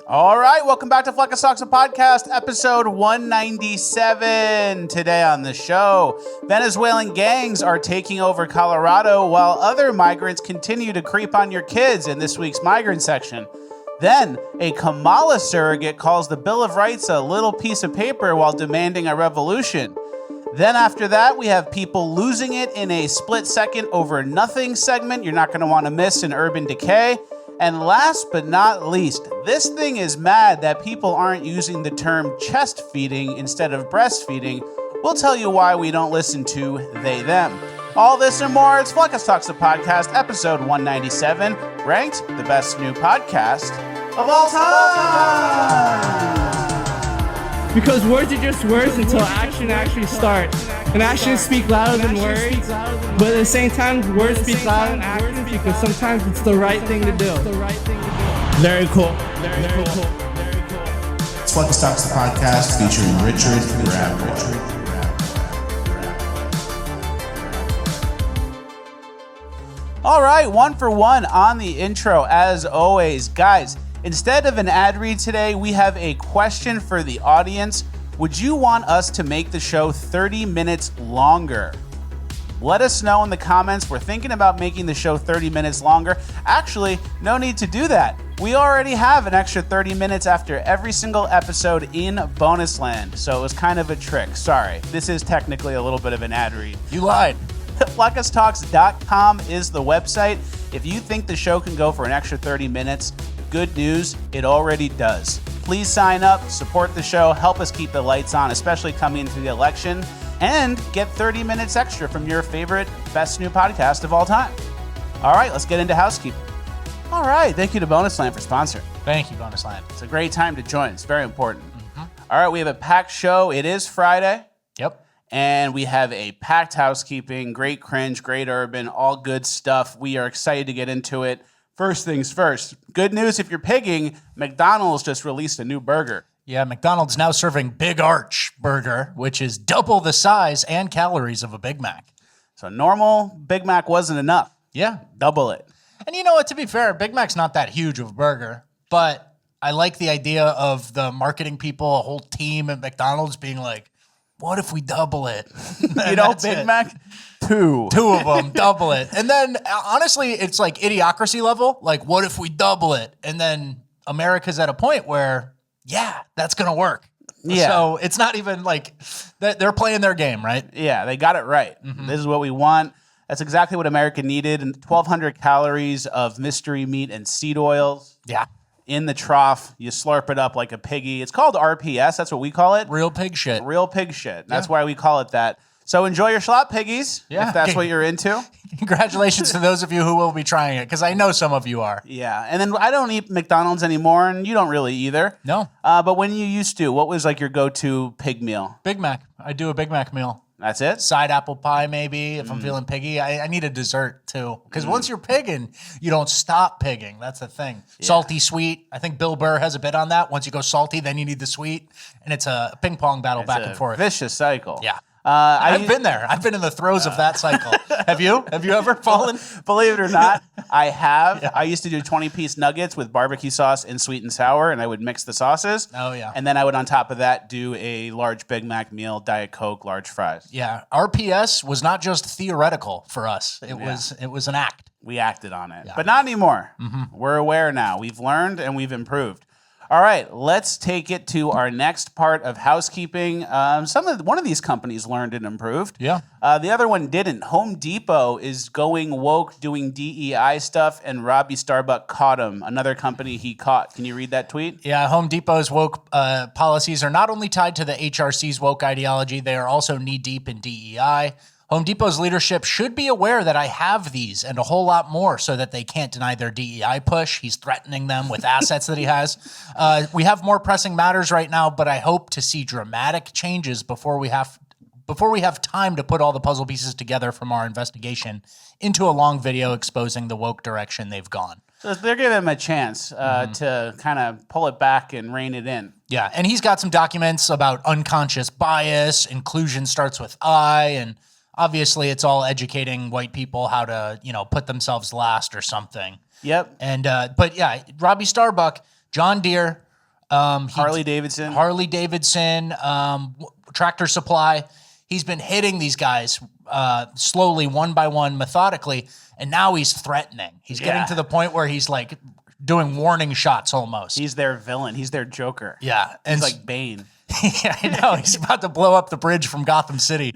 All right, welcome back to Fleck of Socks, a podcast, episode 197. Today on the show, Venezuelan gangs are taking over Colorado while other migrants continue to creep on your kids in this week's Migrant section. Then, a Kamala surrogate calls the Bill of Rights a little piece of paper while demanding a revolution. Then after that, we have people losing it in a split second over nothing segment you're not going to want to miss in Urban Decay. And last but not least, this thing is mad that people aren't using the term chest feeding instead of breastfeeding. We'll tell you why we don't listen to they, them. All this and more, it's Fleck of Socks, the podcast, episode 197, ranked the best new podcast of all time. Because words are just words until action actually starts. And actions speak louder than words. But at the same time, words speak louder than actions because sometimes it's the right thing to do. Very cool. Very cool. It's Fleck of Socks, the podcast, featuring Richard Grabboy. All right, one for one on the intro, as always. Guys, instead of an ad read today, we have a question for the audience. Would you want us to make the show 30 minutes longer? Let us know in the comments. We're thinking about making the show 30 minutes longer. Actually, no need to do that. We already have an extra 30 minutes after every single episode in Bonus Land, so it was kind of a trick. Sorry, this is technically a little bit of an ad read. You lied. FleckUsTalks.com is the website. If you think the show can go for an extra 30 minutes, good news, it already does. Please sign up, support the show, help us keep the lights on, especially coming into the election, and get 30 minutes extra from your favorite best new podcast of all time. All right, let's get into housekeeping. All right, thank you to Bonus Land for sponsoring. Thank you, Bonus Land. It's a great time to join. It's very important. All right, we have a packed show. It is Friday. Yep. And we have a packed housekeeping, great cringe, great urban, all good stuff. We are excited to get into it. First things first, good news if you're pigging, McDonald's just released a new burger. Yeah, McDonald's now serving Big Arch Burger, which is double the size and calories of a Big Mac. So normal Big Mac wasn't enough. Yeah. Double it. And you know what, to be fair, Big Mac's not that huge of a burger, but I like the idea of the marketing people, a whole team at McDonald's being like, what if we double it? You know, Big Mac, two of them, double it. And then, honestly, it's like idiocracy level. Like, what if we double it? And then America's at a point where, yeah, that's going to work. Yeah. So it's not even like they're playing their game, right? Yeah, they got it right. This is what we want. That's exactly what America needed. And 1,200 calories of mystery meat and seed oils. Yeah. In the trough, you slurp it up like a piggy. It's called RPS. That's what we call it. Real pig shit. Real pig shit. That's why we call it that. So enjoy your schlop piggies, if that's what you're into. Congratulations to those of you who will be trying it, because I know some of you are. Yeah, and then I don't eat McDonald's anymore, and you don't really either. No. But when you used to, what was like your go-to pig meal? Big Mac. I do a Big Mac meal. That's it? Side apple pie, maybe, if I'm feeling piggy. I need a dessert, too. Because once you're pigging, you don't stop pigging. That's the thing. Yeah. Salty, sweet. I think Bill Burr has a bit on that. Once you go salty, then you need the sweet. And it's a ping-pong battle back and forth. Vicious cycle. Yeah. I've been there. I've been in the throes of that cycle. Have you? Have you ever fallen? Believe it or not, I have. Yeah. I used to do 20-piece nuggets with barbecue sauce and sweet and sour, and I would mix the sauces. Oh, yeah. And then I would, on top of that, do a large Big Mac meal, Diet Coke, large fries. Yeah. RPS was not just theoretical for us. It was an act. We acted on it. Yeah. But not anymore. We're aware now. We've learned and we've improved. All right, let's take it to our next part of housekeeping. One of these companies learned and improved. Yeah. The other one didn't. Home Depot is going woke, doing DEI stuff, and Robby Starbuck caught him. Another company he caught. Can you read that tweet? Yeah, Home Depot's woke policies are not only tied to the HRC's woke ideology, they are also knee-deep in DEI. Home Depot's leadership should be aware that I have these and a whole lot more so that they can't deny their DEI push. He's threatening them with assets that he has. We have more pressing matters right now, but I hope to see dramatic changes before we have time to put all the puzzle pieces together from our investigation into a long video exposing the woke direction they've gone. So they're giving him a chance to kind of pull it back and rein it in. Yeah, and he's got some documents about unconscious bias, inclusion starts with I, and obviously it's all educating white people how to, put themselves last or something. Yep. And but yeah, Robby Starbuck, John Deere, Harley Davidson, Tractor Supply. He's been hitting these guys slowly, one by one, methodically, and now he's threatening. He's getting to the point where he's like doing warning shots almost. He's their villain. He's their Joker. Yeah. He's like Bane. Yeah, I know. He's about to blow up the bridge from Gotham City.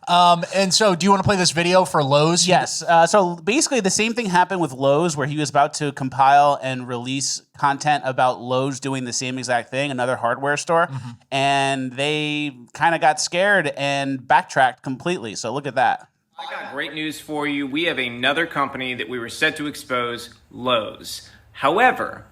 And so do you want to play this video for Lowe's? Yes. So basically the same thing happened with Lowe's, where he was about to compile and release content about Lowe's doing the same exact thing, another hardware store. And they kind of got scared and backtracked completely. So look at that. I got great news for you. We have another company that we were set to expose, Lowe's. However,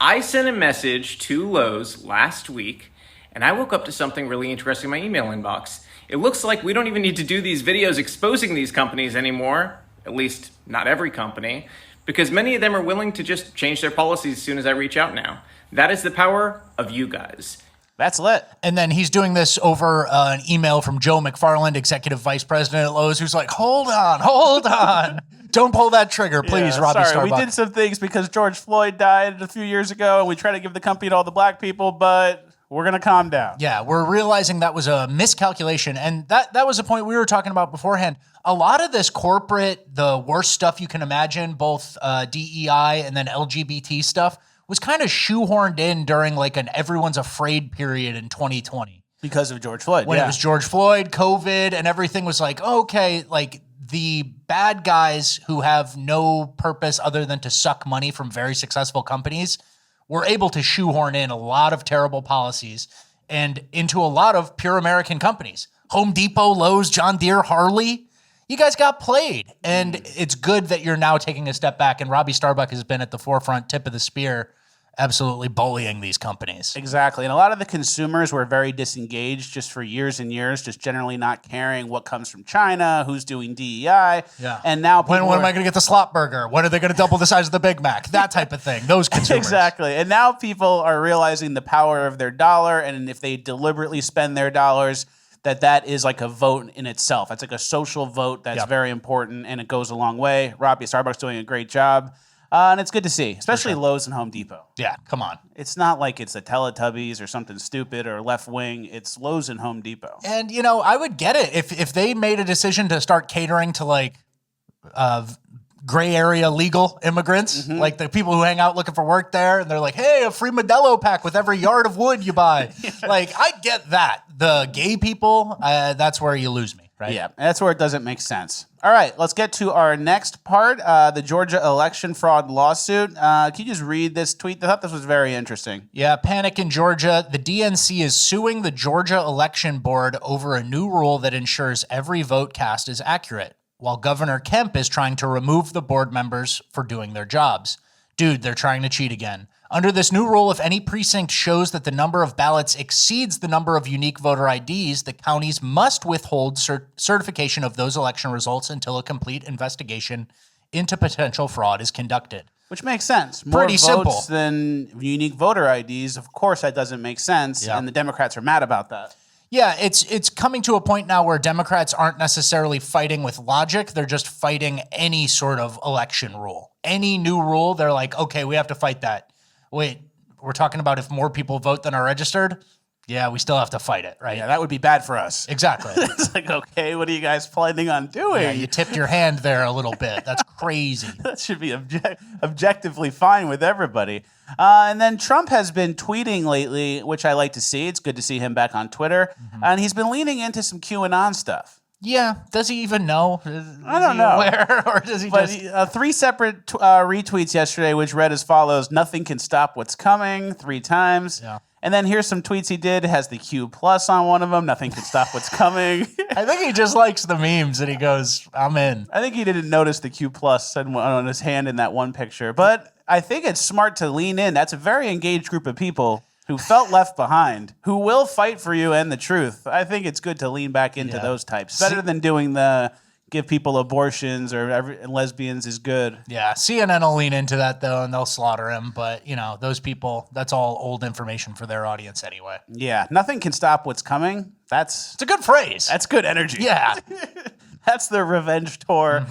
I sent a message to Lowe's last week, and I woke up to something really interesting in my email inbox. It looks like we don't even need to do these videos exposing these companies anymore, at least not every company, because many of them are willing to just change their policies as soon as I reach out now. That is the power of you guys. That's lit. And then he's doing this over an email from Joe McFarland, Executive Vice President at Lowe's, who's like, hold on. Don't pull that trigger, please, Robby Starbuck. We did some things because George Floyd died a few years ago, and we tried to give the company to all the black people, but we're going to calm down. Yeah, we're realizing that was a miscalculation. And that was a point we were talking about beforehand. A lot of this corporate, the worst stuff you can imagine, both DEI and then LGBT stuff, was kind of shoehorned in during like an everyone's afraid period in 2020. Because of George Floyd. When it was George Floyd, COVID, and everything was like, okay, like the bad guys who have no purpose other than to suck money from very successful companies were able to shoehorn in a lot of terrible policies and into a lot of pure American companies. Home Depot, Lowe's, John Deere, Harley. You guys got played. And it's good that you're now taking a step back. And Robby Starbuck has been at the forefront, tip of the spear, absolutely bullying these companies. Exactly. And a lot of the consumers were very disengaged just for years and years, just generally not caring what comes from China, who's doing DEI. Yeah. And now when am I going to get the slot burger? When are they going to double the size of the Big Mac? That type of thing. Those consumers. Exactly. And now people are realizing the power of their dollar. And if they deliberately spend their dollars, that is like a vote in itself. It's like a social vote that's very important, and it goes a long way. Robby Starbuck's doing a great job. And it's good to see, especially Lowe's and Home Depot. Yeah, come on. It's not like it's the Teletubbies or something stupid or left wing. It's Lowe's and Home Depot. And, you know, I would get it if they made a decision to start catering to like gray area legal immigrants, like the people who hang out looking for work there, and they're like, hey, a free Modelo pack with every yard of wood you buy. Like, I get that. The gay people, that's where you lose me, right? Yeah, that's where it doesn't make sense. All right, let's get to our next part, the Georgia election fraud lawsuit. Can you just read this tweet? I thought this was very interesting. Yeah, panic in Georgia. The DNC is suing the Georgia Election Board over a new rule that ensures every vote cast is accurate, while Governor Kemp is trying to remove the board members for doing their jobs. Dude, they're trying to cheat again. Under this new rule, if any precinct shows that the number of ballots exceeds the number of unique voter IDs, the counties must withhold certification of those election results until a complete investigation into potential fraud is conducted. Which makes sense. More Pretty votes simple. than unique voter IDs. Of course, that doesn't make sense, and the Democrats are mad about that. Yeah, it's coming to a point now where Democrats aren't necessarily fighting with logic. They're just fighting any sort of election rule. Any new rule, they're like, okay, we have to fight that. Wait, we're talking about if more people vote than are registered? Yeah, we still have to fight it, right? Yeah, that would be bad for us. Exactly. It's like, okay, what are you guys planning on doing? Yeah, you tipped your hand there a little bit. That's crazy. That should be objectively fine with everybody. And then Trump has been tweeting lately, which I like to see. It's good to see him back on Twitter. And he's been leaning into some QAnon stuff. Yeah, does he even know? I don't know. Aware, or does he just... 3 separate retweets yesterday, which read as follows: nothing can stop what's coming, 3 times. Yeah. And then here's some tweets he did. It has the Q plus on one of them. Nothing can stop what's coming. I think he just likes the memes and he goes, I'm in. I think he didn't notice the Q plus on his hand in that one picture. But I think it's smart to lean in. That's a very engaged group of people who felt left behind, who will fight for you and the truth. I think it's good to lean back into those types. Better than doing the give people abortions or lesbians is good. Yeah, CNN will lean into that, though, and they'll slaughter him. But, you know, those people, that's all old information for their audience anyway. Yeah, nothing can stop what's coming. It's a good phrase. That's good energy. Yeah. That's the revenge tour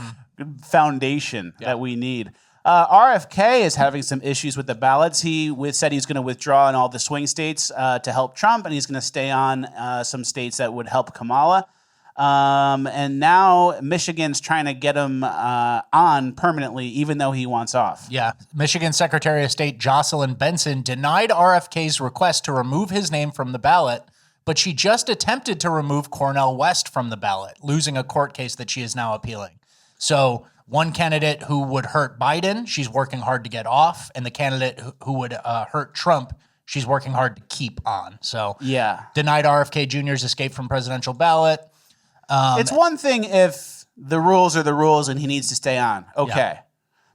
foundation that we need. RFK is having some issues with the ballots. He said he's going to withdraw in all the swing states to help Trump, and he's going to stay on some states that would help Kamala. And now Michigan's trying to get him on permanently, even though he wants off. Yeah. Michigan Secretary of State Jocelyn Benson denied RFK's request to remove his name from the ballot, but she just attempted to remove Cornel West from the ballot, losing a court case that she is now appealing. So one candidate who would hurt Biden, she's working hard to get off, and the candidate who would hurt Trump, she's working hard to keep on. So yeah, denied RFK Jr.'s escape from presidential ballot. It's one thing if the rules are the rules and he needs to stay on. Okay. Yeah.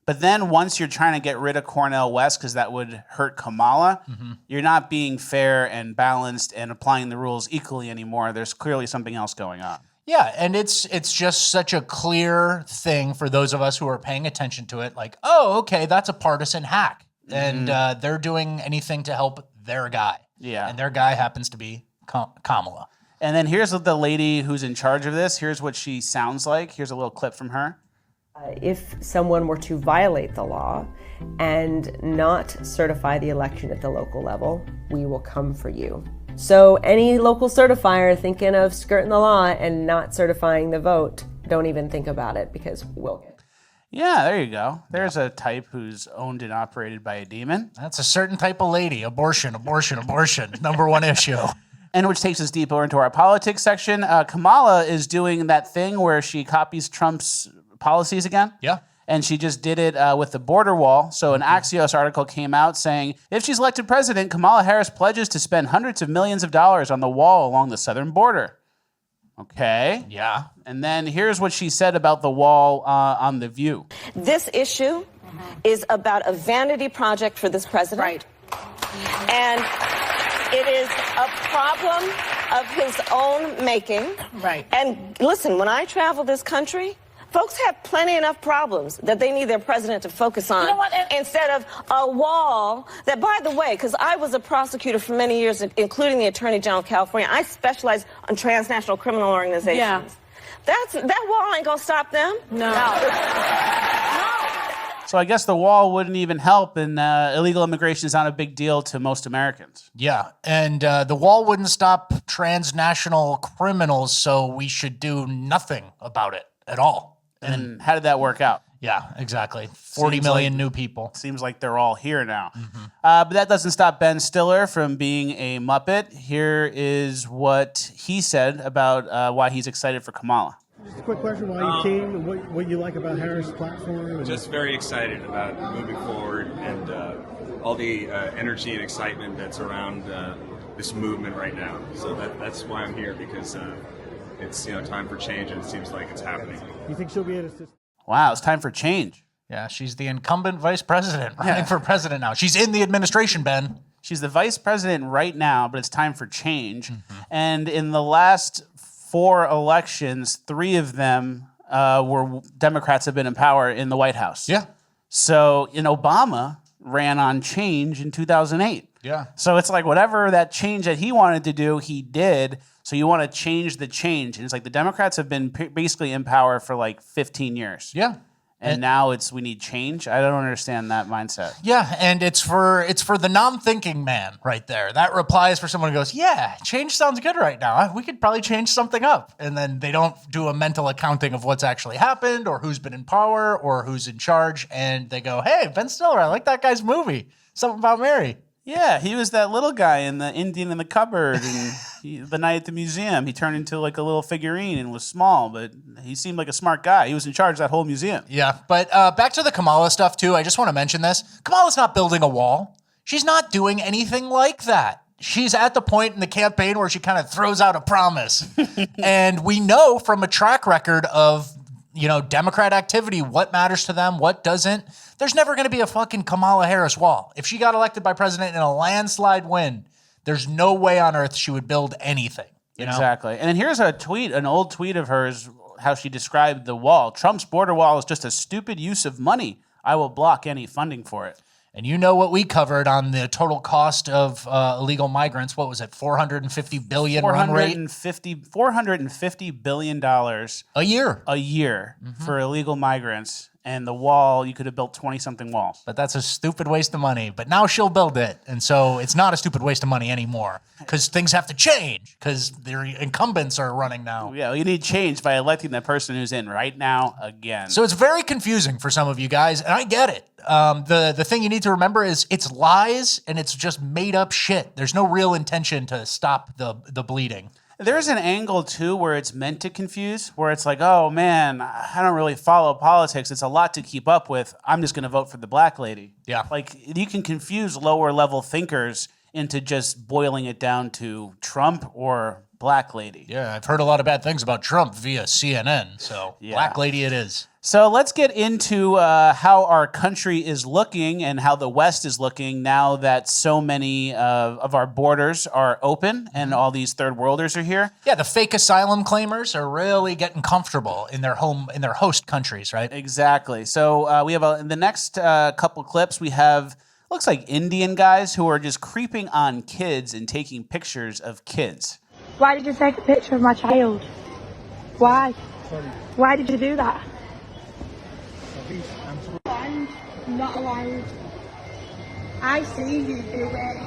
But then once you're trying to get rid of Cornel West because that would hurt Kamala, you're not being fair and balanced and applying the rules equally anymore. There's clearly something else going on. Yeah, and it's just such a clear thing for those of us who are paying attention to it. Like, oh, okay, that's a partisan hack. And they're doing anything to help their guy. Yeah. And their guy happens to be Kamala. And then here's the lady who's in charge of this. Here's what she sounds like. Here's a little clip from her. If someone were to violate the law and not certify the election at the local level, we will come for you. So any local certifier thinking of skirting the law and not certifying the vote, don't even think about it because we'll get it. Yeah, there you go. There's a type who's owned and operated by a demon. That's a certain type of lady. Abortion, abortion, abortion. Number one issue. And which takes us deeper into our politics section. Kamala is doing that thing where she copies Trump's policies again. Yeah. And she just did it with the border wall. So an Axios article came out saying, if she's elected president, Kamala Harris pledges to spend hundreds of millions of dollars on the wall along the southern border. Okay. Yeah. And then here's what she said about the wall on The View. This issue is about a vanity project for this president. Right. And it is a problem of his own making. Right. And listen, when I travel this country, folks have plenty enough problems that they need their president to focus on. You know what? Instead of a wall that, by the way, because I was a prosecutor for many years, including the Attorney General of California, I specialize on transnational criminal organizations. Yeah. That wall ain't gonna stop them. No. So I guess the wall wouldn't even help, and illegal immigration is not a big deal to most Americans. Yeah, and the wall wouldn't stop transnational criminals, so we should do nothing about it at all. And how did that work out? Yeah, exactly. 40 million new people. Seems like they're all here now. But that doesn't stop Ben Stiller from being a Muppet. Here is what he said about why he's excited for Kamala. Just a quick question: why you came, and what you like about Harris' platform? Just very excited about moving forward and all the energy and excitement that's around this movement right now. So that's why I'm here, because it's time for change, and it seems like it's happening. You think she'll be able to? Wow, it's time for change. Yeah, she's the incumbent vice president running for president now. She's in the administration, Ben. She's the vice president right now, but it's time for change. And in the last 4 elections, 3 of them were Democrats have been in power in the White House. Yeah. So, Obama ran on change in 2008. Yeah. So it's like whatever that change that he wanted to do, he did. So you want to change the change. And it's like the Democrats have been basically in power for like 15 years. Yeah. And now we need change. I don't understand that mindset. Yeah, and it's for the non-thinking man right there. That reply is for someone who goes, yeah, change sounds good right now. We could probably change something up. And then they don't do a mental accounting of what's actually happened or who's been in power or who's in charge. And they go, hey, Ben Stiller, I like that guy's movie. Something About Mary. Yeah, he was that little guy in the Indian in the cupboard, and the night at the museum, he turned into like a little figurine and was small, but he seemed like a smart guy. He was in charge of that whole museum. Yeah, but back to the Kamala stuff too. I just want to mention this. Kamala's not building a wall. She's not doing anything like that. She's at the point in the campaign where she kind of throws out a promise. And we know from a track record of Democrat activity, what matters to them, what doesn't. There's never going to be a fucking Kamala Harris wall. If she got elected by president in a landslide win, there's no way on earth she would build anything. Exactly. And then here's a tweet, an old tweet of hers, how she described the wall. Trump's border wall is just a stupid use of money. I will block any funding for it. And you know what we covered on the total cost of illegal migrants. What was it? $450 billion run rate? $450 billion a year for illegal migrants. and the wall, you could have built 20-something walls. But that's a stupid waste of money. But now she'll build it. And so it's not a stupid waste of money anymore because things have to change because their incumbents are running now. Yeah, you need change by electing the person who's in right now again. So it's very confusing for some of you guys, and I get it. The thing you need to remember is it's lies and it's just made up shit. There's no real intention to stop the bleeding. There's an angle, too, where it's meant to confuse, where it's like, oh, man, I don't really follow politics. It's a lot to keep up with. I'm just going to vote for the black lady. Yeah. Like, you can confuse lower-level thinkers into just boiling it down to Trump or black lady. Yeah, I've heard a lot of bad things about Trump via CNN, so black lady it is. So let's get into how our country is looking and how the West is looking now that so many of our borders are open and all these third worlders are here. Yeah, the fake asylum claimers are really getting comfortable in their host countries, right? Exactly. So we have in the next couple clips, we have looks like Indian guys who are just creeping on kids and taking pictures of kids. Why did you take a picture of my child? Why? Why did you do that? Not allowed. I see you do it.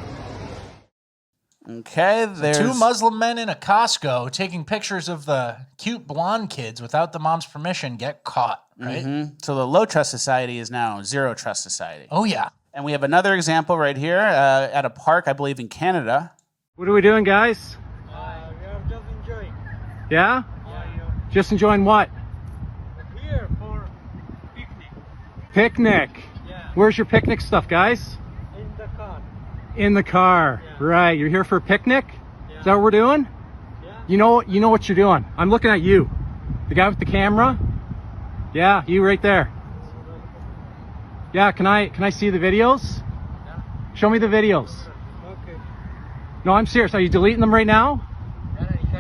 Okay, there's 2 Muslim men in a Costco taking pictures of the cute blonde kids without the mom's permission get caught, right? Mm-hmm. So the low trust society is now zero trust society. Oh, yeah. And we have another example right here at a park, I believe in Canada. What are we doing, guys? We are just enjoying. Yeah? Yeah. Just enjoying what? Here for picnic. Picnic. Yeah. Where's your picnic stuff, guys? In the car. In the car. Yeah. Right. You're here for a picnic? Yeah. Is that what we're doing? Yeah. You know what you're doing. I'm looking at you. The guy with the camera? Yeah, you right there. Yeah, can I see the videos? Yeah. Show me the videos. Okay. No, I'm serious. Are you deleting them right now?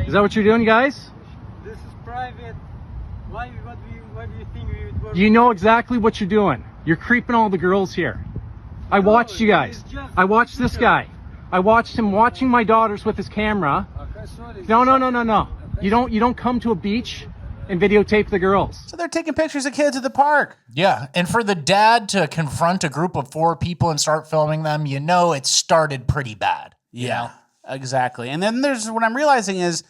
Is that what you're doing, guys? This is private. What do you think we would work? You know exactly what you're doing. You're creeping all the girls here. I watched you guys. I watched this guy. I watched him watching my daughters with his camera. Okay, sorry. No. You don't come to a beach and videotape the girls. So they're taking pictures of kids at the park. Yeah, and for the dad to confront a group of 4 people and start filming them, you know it started pretty bad. You know? Exactly. And then there's what I'm realizing is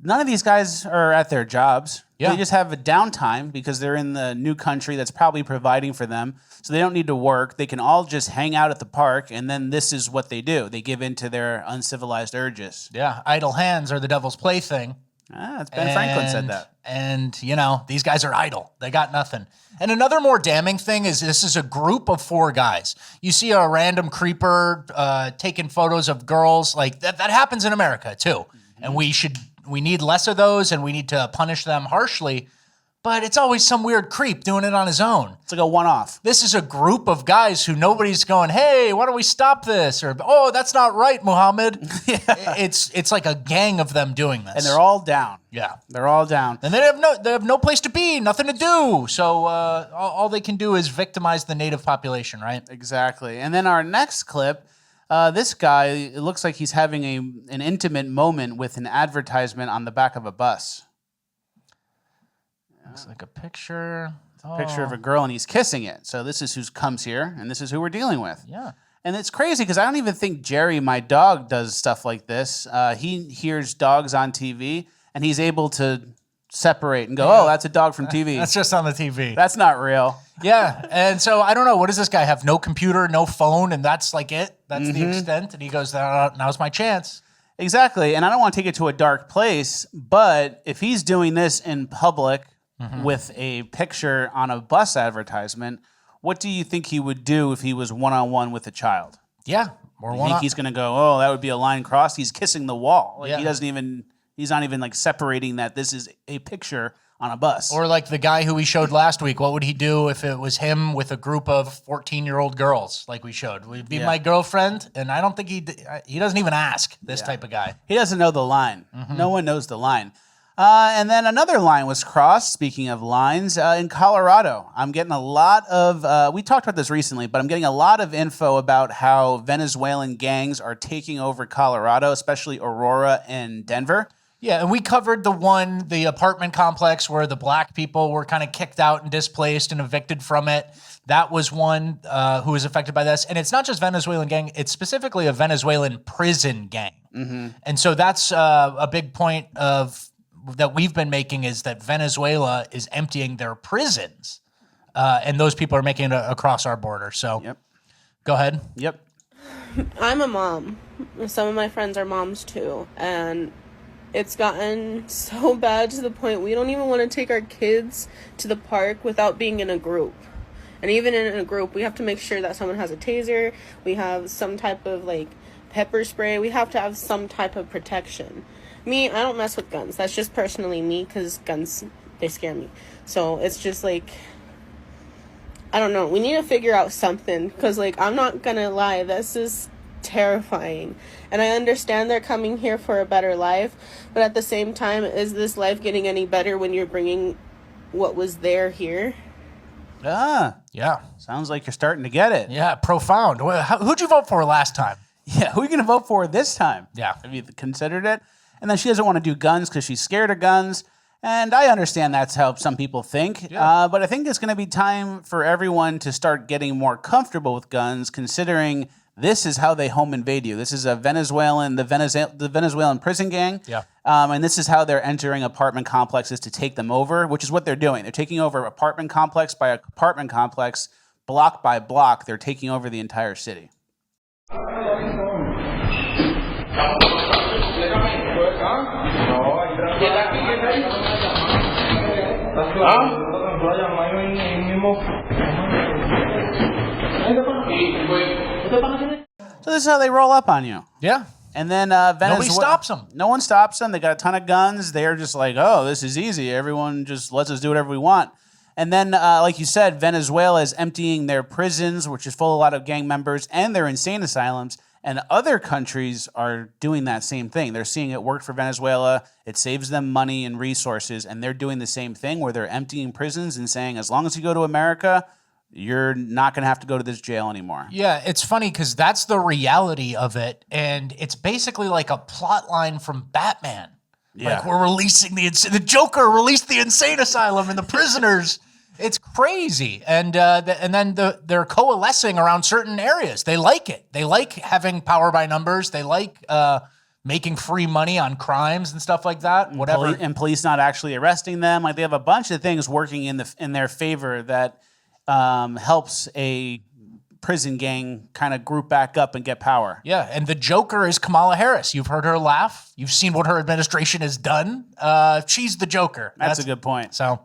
none of these guys are at their jobs. Yeah. They just have a downtime because they're in the new country that's probably providing for them. So they don't need to work. They can all just hang out at the park, and then this is what they do. They give in to their uncivilized urges. Yeah, idle hands are the devil's plaything. It's Ben Franklin said that. And, you know, these guys are idle. They got nothing. And another more damning thing is this is a group of 4 guys. You see a random creeper taking photos of girls. Like, that happens in America, too. Mm-hmm. And we need less of those, and we need to punish them harshly. But it's always some weird creep doing it on his own. It's like a one-off. This is a group of guys who nobody's going, hey, why don't we stop this? Or, oh, that's not right, Muhammad. Yeah. It's like a gang of them doing this. And they're all down. Yeah. They're all down. And they have no place to be, nothing to do. So all they can do is victimize the native population, right? Exactly. And then our next clip, this guy, it looks like he's having an intimate moment with an advertisement on the back of a bus. Looks like a picture. Picture of a girl, and he's kissing it. So this is who comes here, and this is who we're dealing with. Yeah. And it's crazy because I don't even think Jerry, my dog, does stuff like this. He hears dogs on TV, and he's able to separate and go, oh, that's a dog from TV. That's just on the TV. That's not real. Yeah. And so I don't know. What does this guy have? No computer, no phone, and that's like it? That's the extent? And he goes, now's my chance. Exactly. And I don't want to take it to a dark place, but if he's doing this in public with a picture on a bus advertisement, what do you think he would do if he was one-on-one with a child? Yeah. You think he's going to go, oh, that would be a line crossed? He's kissing the wall. Like, Yeah. he's not even like separating that this is a picture on a bus. Or like the guy who we showed last week, what would he do if it was him with a group of 14-year-old girls like we showed? Would it be my girlfriend? And I don't think he doesn't even ask this type of guy. He doesn't know the line. No one knows the line. And then another line was crossed, speaking of lines, in Colorado. I'm getting a lot of, we talked about this recently, but I'm getting a lot of info about how Venezuelan gangs are taking over Colorado, especially Aurora and Denver. Yeah, and we covered the apartment complex where the black people were kind of kicked out and displaced and evicted from it. That was one who was affected by this. And it's not just Venezuelan gang, it's specifically a Venezuelan prison gang. Mm-hmm. And so that's a big point that we've been making is that Venezuela is emptying their prisons. And those people are making it across our border. So go ahead. Yep. I'm a mom. Some of my friends are moms too. And it's gotten so bad to the point we don't even want to take our kids to the park without being in a group. And even in a group, we have to make sure that someone has a taser. We have some type of like pepper spray. We have to have some type of protection. Me, I don't mess with guns. That's just personally me because guns, they scare me. So it's just like, I don't know. We need to figure out something because like, I'm not going to lie. This is terrifying. And I understand they're coming here for a better life. But at the same time, is this life getting any better when you're bringing what was there here? Yeah. Sounds like you're starting to get it. Yeah, profound. Who'd you vote for last time? Yeah, who are you going to vote for this time? Yeah. Have you considered it? And then she doesn't want to do guns because she's scared of guns. And I understand that's how some people think. Yeah. But I think it's going to be time for everyone to start getting more comfortable with guns, considering this is how they home invade you. This is the Venezuelan prison gang. Yeah. And this is how they're entering apartment complexes to take them over, which is what they're doing. They're taking over apartment complex by apartment complex, block by block. They're taking over the entire city. So this is how they roll up on you. Yeah. And then Venezuela. Nobody stops them. No one stops them. They got a ton of guns. They're just like, oh, this is easy. Everyone just lets us do whatever we want. And then, like you said, Venezuela is emptying their prisons, which is full of a lot of gang members, and their insane asylums. And other countries are doing that same thing. They're seeing it work for Venezuela. It saves them money and resources. And they're doing the same thing where they're emptying prisons and saying, as long as you go to America, you're not going to have to go to this jail anymore. Yeah, it's funny because that's the reality of it. And it's basically like a plot line from Batman. Yeah. Like we're releasing the Joker released the insane asylum and the prisoners. It's crazy. And then they're coalescing around certain areas. They like it. They like having power by numbers. They like making free money on crimes and stuff like that. Whatever. And police not actually arresting them. Like they have a bunch of things working in their favor that helps a prison gang kind of group back up and get power. Yeah, and the Joker is Kamala Harris. You've heard her laugh. You've seen what her administration has done. She's the Joker. That's a good point. So,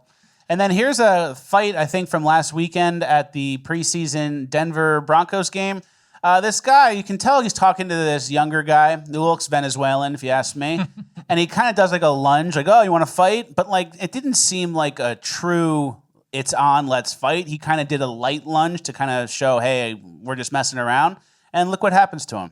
and then here's a fight, I think, from last weekend at the preseason Denver Broncos game. This guy, you can tell he's talking to this younger guy who looks Venezuelan, if you ask me. And he kind of does like a lunge, like, oh, you want to fight? But like, it didn't seem like a true it's on, let's fight. He kind of did a light lunge to kind of show, hey, we're just messing around. And look what happens to him.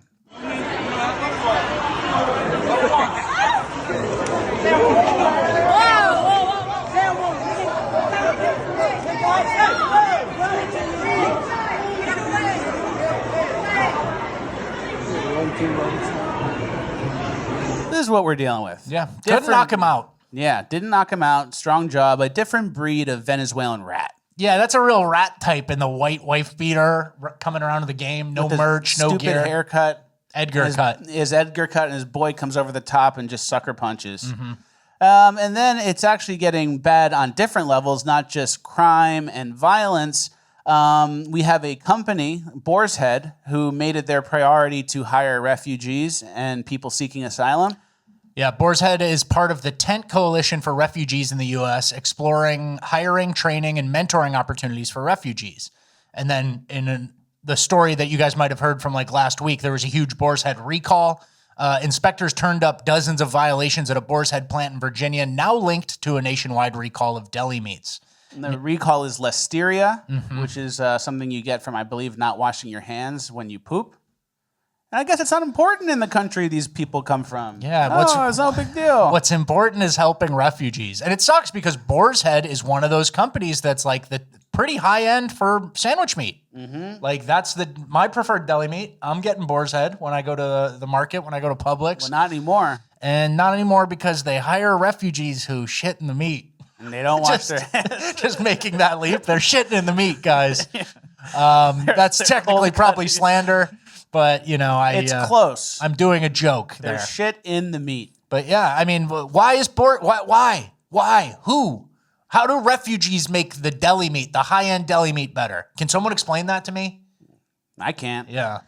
This is what we're dealing with. Yeah, couldn't knock him out. Yeah, didn't knock him out. Strong job. A different breed of Venezuelan rat. Yeah, that's a real rat type in the white wife beater coming around to the game. No merch, no gear. Stupid haircut. Edgar cut. His Edgar cut, and his boy comes over the top and just sucker punches. Mm-hmm. And then it's actually getting bad on different levels, not just crime and violence. We have a company, Boar's Head, who made it their priority to hire refugees and people seeking asylum. Yeah, Boar's Head is part of the Tent Coalition for Refugees in the U.S., exploring hiring, training, and mentoring opportunities for refugees. And then in the story that you guys might have heard from like last week, there was a huge Boar's Head recall. Inspectors turned up dozens of violations at a Boar's Head plant in Virginia, now linked to a nationwide recall of deli meats. And the recall is listeria, which is something you get from, I believe, not washing your hands when you poop. And I guess it's not important in the country these people come from. Yeah, it's no big deal. What's important is helping refugees. And it sucks because Boar's Head is one of those companies that's like the pretty high end for sandwich meat. Mm-hmm. Like that's my preferred deli meat. I'm getting Boar's Head when I go to the market, when I go to Publix. Well, not anymore. And not anymore because they hire refugees who shit in the meat. And they don't wash their hands. Just making that leap. They're shitting in the meat, guys. That's technically probably slander, but it's close. I'm doing a joke there. There's shit in the meat. But yeah, I mean, why is why? Who? How do refugees make the deli meat, the high-end deli meat better? Can someone explain that to me? I can't. Yeah.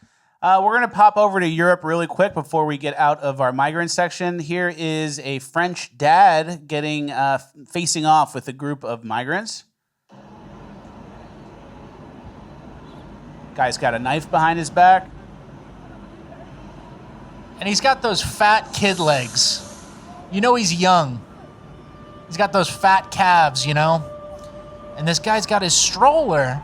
We're going to pop over to Europe really quick before we get out of our migrant section. Here is a French dad getting facing off with a group of migrants. Guy's got a knife behind his back. And he's got those fat kid legs. He's young. He's got those fat calves, And this guy's got his stroller.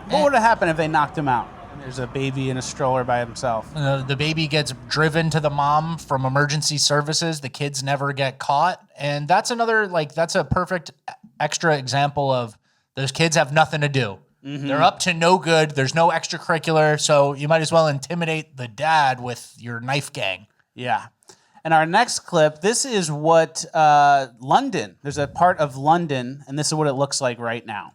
What would have happened if they knocked him out? There's a baby in a stroller by himself. The baby gets driven to the mom from emergency services. The kids never get caught. And that's that's a perfect extra example of those kids have nothing to do. Mm-hmm. They're up to no good. There's no extracurricular. So you might as well intimidate the dad with your knife gang. Yeah. And our next clip, this is what London, there's a part of London, and this is what it looks like right now.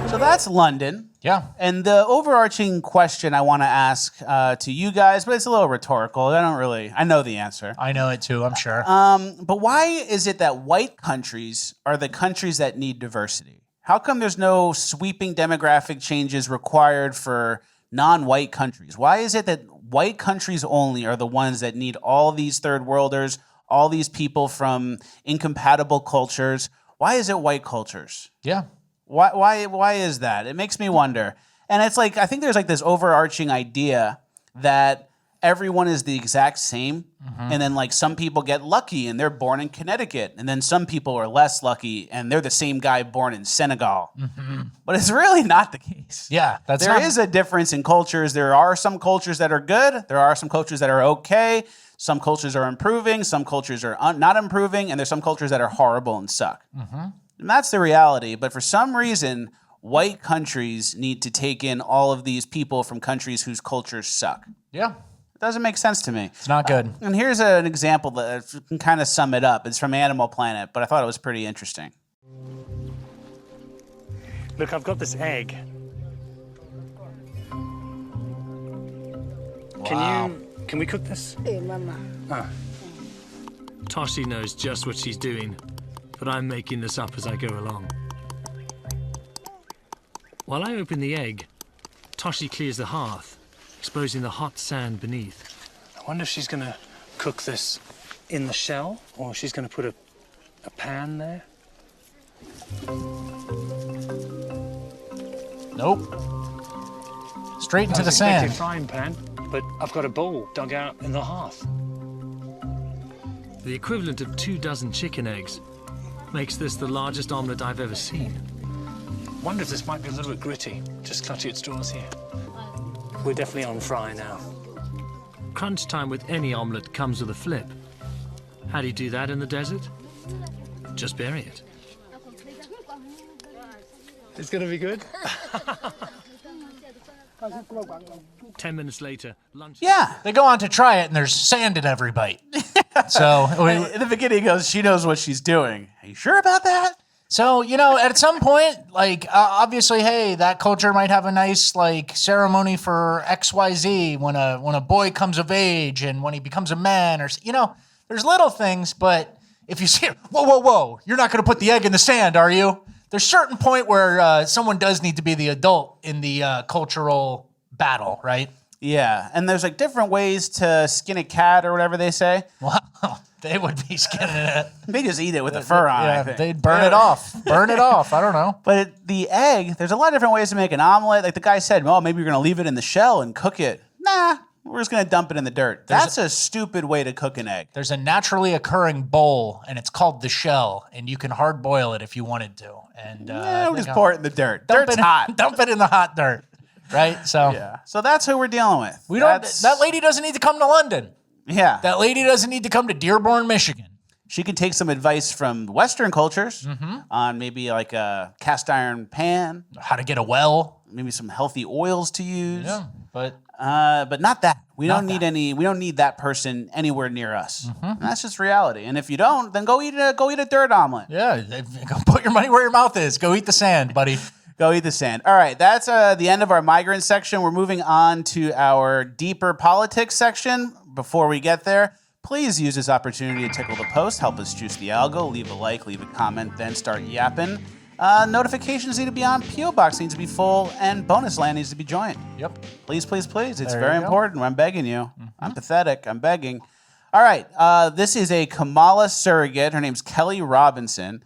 So that's London. Yeah. And the overarching question I want to ask to you guys, but it's a little rhetorical. I know the answer. I know it too, I'm sure. But why is it that white countries are the countries that need diversity? How come there's no sweeping demographic changes required for non-white countries? Why is it that white countries only are the ones that need all these third worlders, all these people from incompatible cultures? Why is it white cultures? Yeah. Why is that? It makes me wonder. And it's like, I think there's like this overarching idea that everyone is the exact same. Mm-hmm. And then like some people get lucky and they're born in Connecticut. And then some people are less lucky and they're the same guy born in Senegal. Mm-hmm. But it's really not the case. Yeah. There is a difference in cultures. There are some cultures that are good. There are some cultures that are okay. Some cultures are improving. Some cultures are not improving. And there's some cultures that are horrible and suck. Mm-hmm. And that's the reality. But for some reason, white countries need to take in all of these people from countries whose cultures suck. Yeah. It doesn't make sense to me. It's not good. And here's an example that can kind of sum it up. It's from Animal Planet, but I thought it was pretty interesting. Look, I've got this egg. Wow. Can we cook this? Toshi knows just what she's doing, but I'm making this up as I go along. While I open the egg, Toshi clears the hearth, exposing the hot sand beneath. I wonder if she's going to cook this in the shell, or she's going to put a pan there. Nope. Straight into the I was sand. expecting a frying pan, but I've got a bowl dug out in the hearth. The equivalent of 24 chicken eggs makes this the largest omelette I've ever seen. Wonder if this might be a little bit gritty. Just clutch at straws here. We're definitely on fry now. Crunch time with any omelette comes with a flip. How do you do that in the desert? Just bury it. It's gonna be good. 10 minutes later, lunch. Yeah. They go on to try it, and there's sand in every bite. So in the beginning, he goes, she knows what she's doing. Are you sure about that? So, at some point, obviously, hey, that culture might have a nice, ceremony for XYZ when a boy comes of age and when he becomes a man, or, there's little things, but if you see, whoa, you're not going to put the egg in the sand, are you? There's a certain point where someone does need to be the adult in the cultural battle, right? Yeah, and there's different ways to skin a cat or whatever they say. Wow, they would be skinning it. They just eat it with the fur on. Yeah, I think. they'd burn it off. Burn it off. I don't know. But the egg, there's a lot of different ways to make an omelet. Like the guy said, maybe you're going to leave it in the shell and cook it. Nah, we're just going to dump it in the dirt. That's a stupid way to cook an egg. There's a naturally occurring bowl, and it's called the shell, and you can hard boil it if you wanted to. And we'll just pour it in the dirt. Dirt's hot. Dump it in the hot dirt. Right? So yeah. So that's who we're dealing with. That lady doesn't need to come to London. Yeah. That lady doesn't need to come to Dearborn, Michigan. She can take some advice from Western cultures on maybe like a cast iron pan, how to get a well, maybe some healthy oils to use. Yeah, but not that. We don't need that person anywhere near us. And that's just reality. And if you don't, then go eat a dirt omelet. Yeah, go put your money where your mouth is. Go eat the sand, buddy. Go eat the sand. All right, that's the end of our migrant section. We're moving on to our deeper politics section. Before we get there, please use this opportunity to tickle the post, help us juice the algo, leave a like, leave a comment, then start yapping. Notifications need to be on, P.O. Box needs to be full, and bonus land needs to be joined. Yep. Please, please, please. It's There very you go. important. I'm begging you. I'm pathetic. I'm begging. All right. This is a Kamala surrogate. Her name's Kelly Robinson.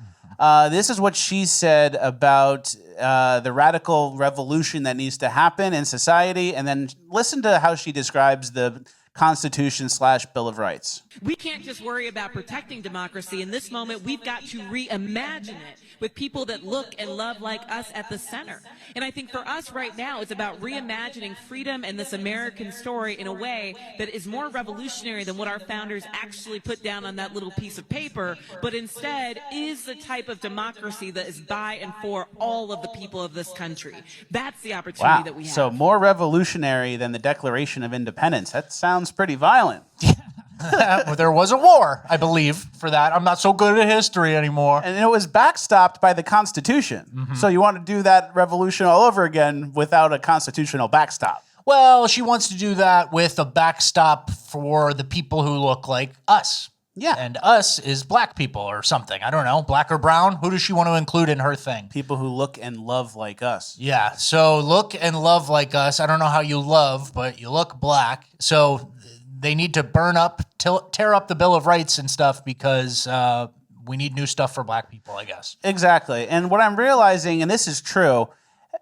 This is what she said about the radical revolution that needs to happen in society, and then listen to how she describes the Constitution/Bill of Rights. We can't just worry about protecting democracy. In this moment, we've got to reimagine it with people that look and love like us at the center. And I think for us right now, it's about reimagining freedom and this American story in a way that is more revolutionary than what our founders actually put down on that little piece of paper, but instead is the type of democracy that is by and for all of the people of this country. That's the opportunity that we have. So more revolutionary than the Declaration of Independence. That sounds pretty violent. There was a war, I believe, for that. I'm not so good at history anymore. And it was backstopped by the Constitution. So you want to do that revolution all over again without a constitutional backstop. Well, she wants to do that with a backstop for the people who look like us. Yeah. And us is black people or something. I don't know. Black or brown? Who does she want to include in her thing? People who look and love like us. Yeah. So look and love like us. I don't know how you love, but you look black. So they need to tear up the Bill of Rights and stuff because we need new stuff for black people, I guess. Exactly. And what I'm realizing, and this is true,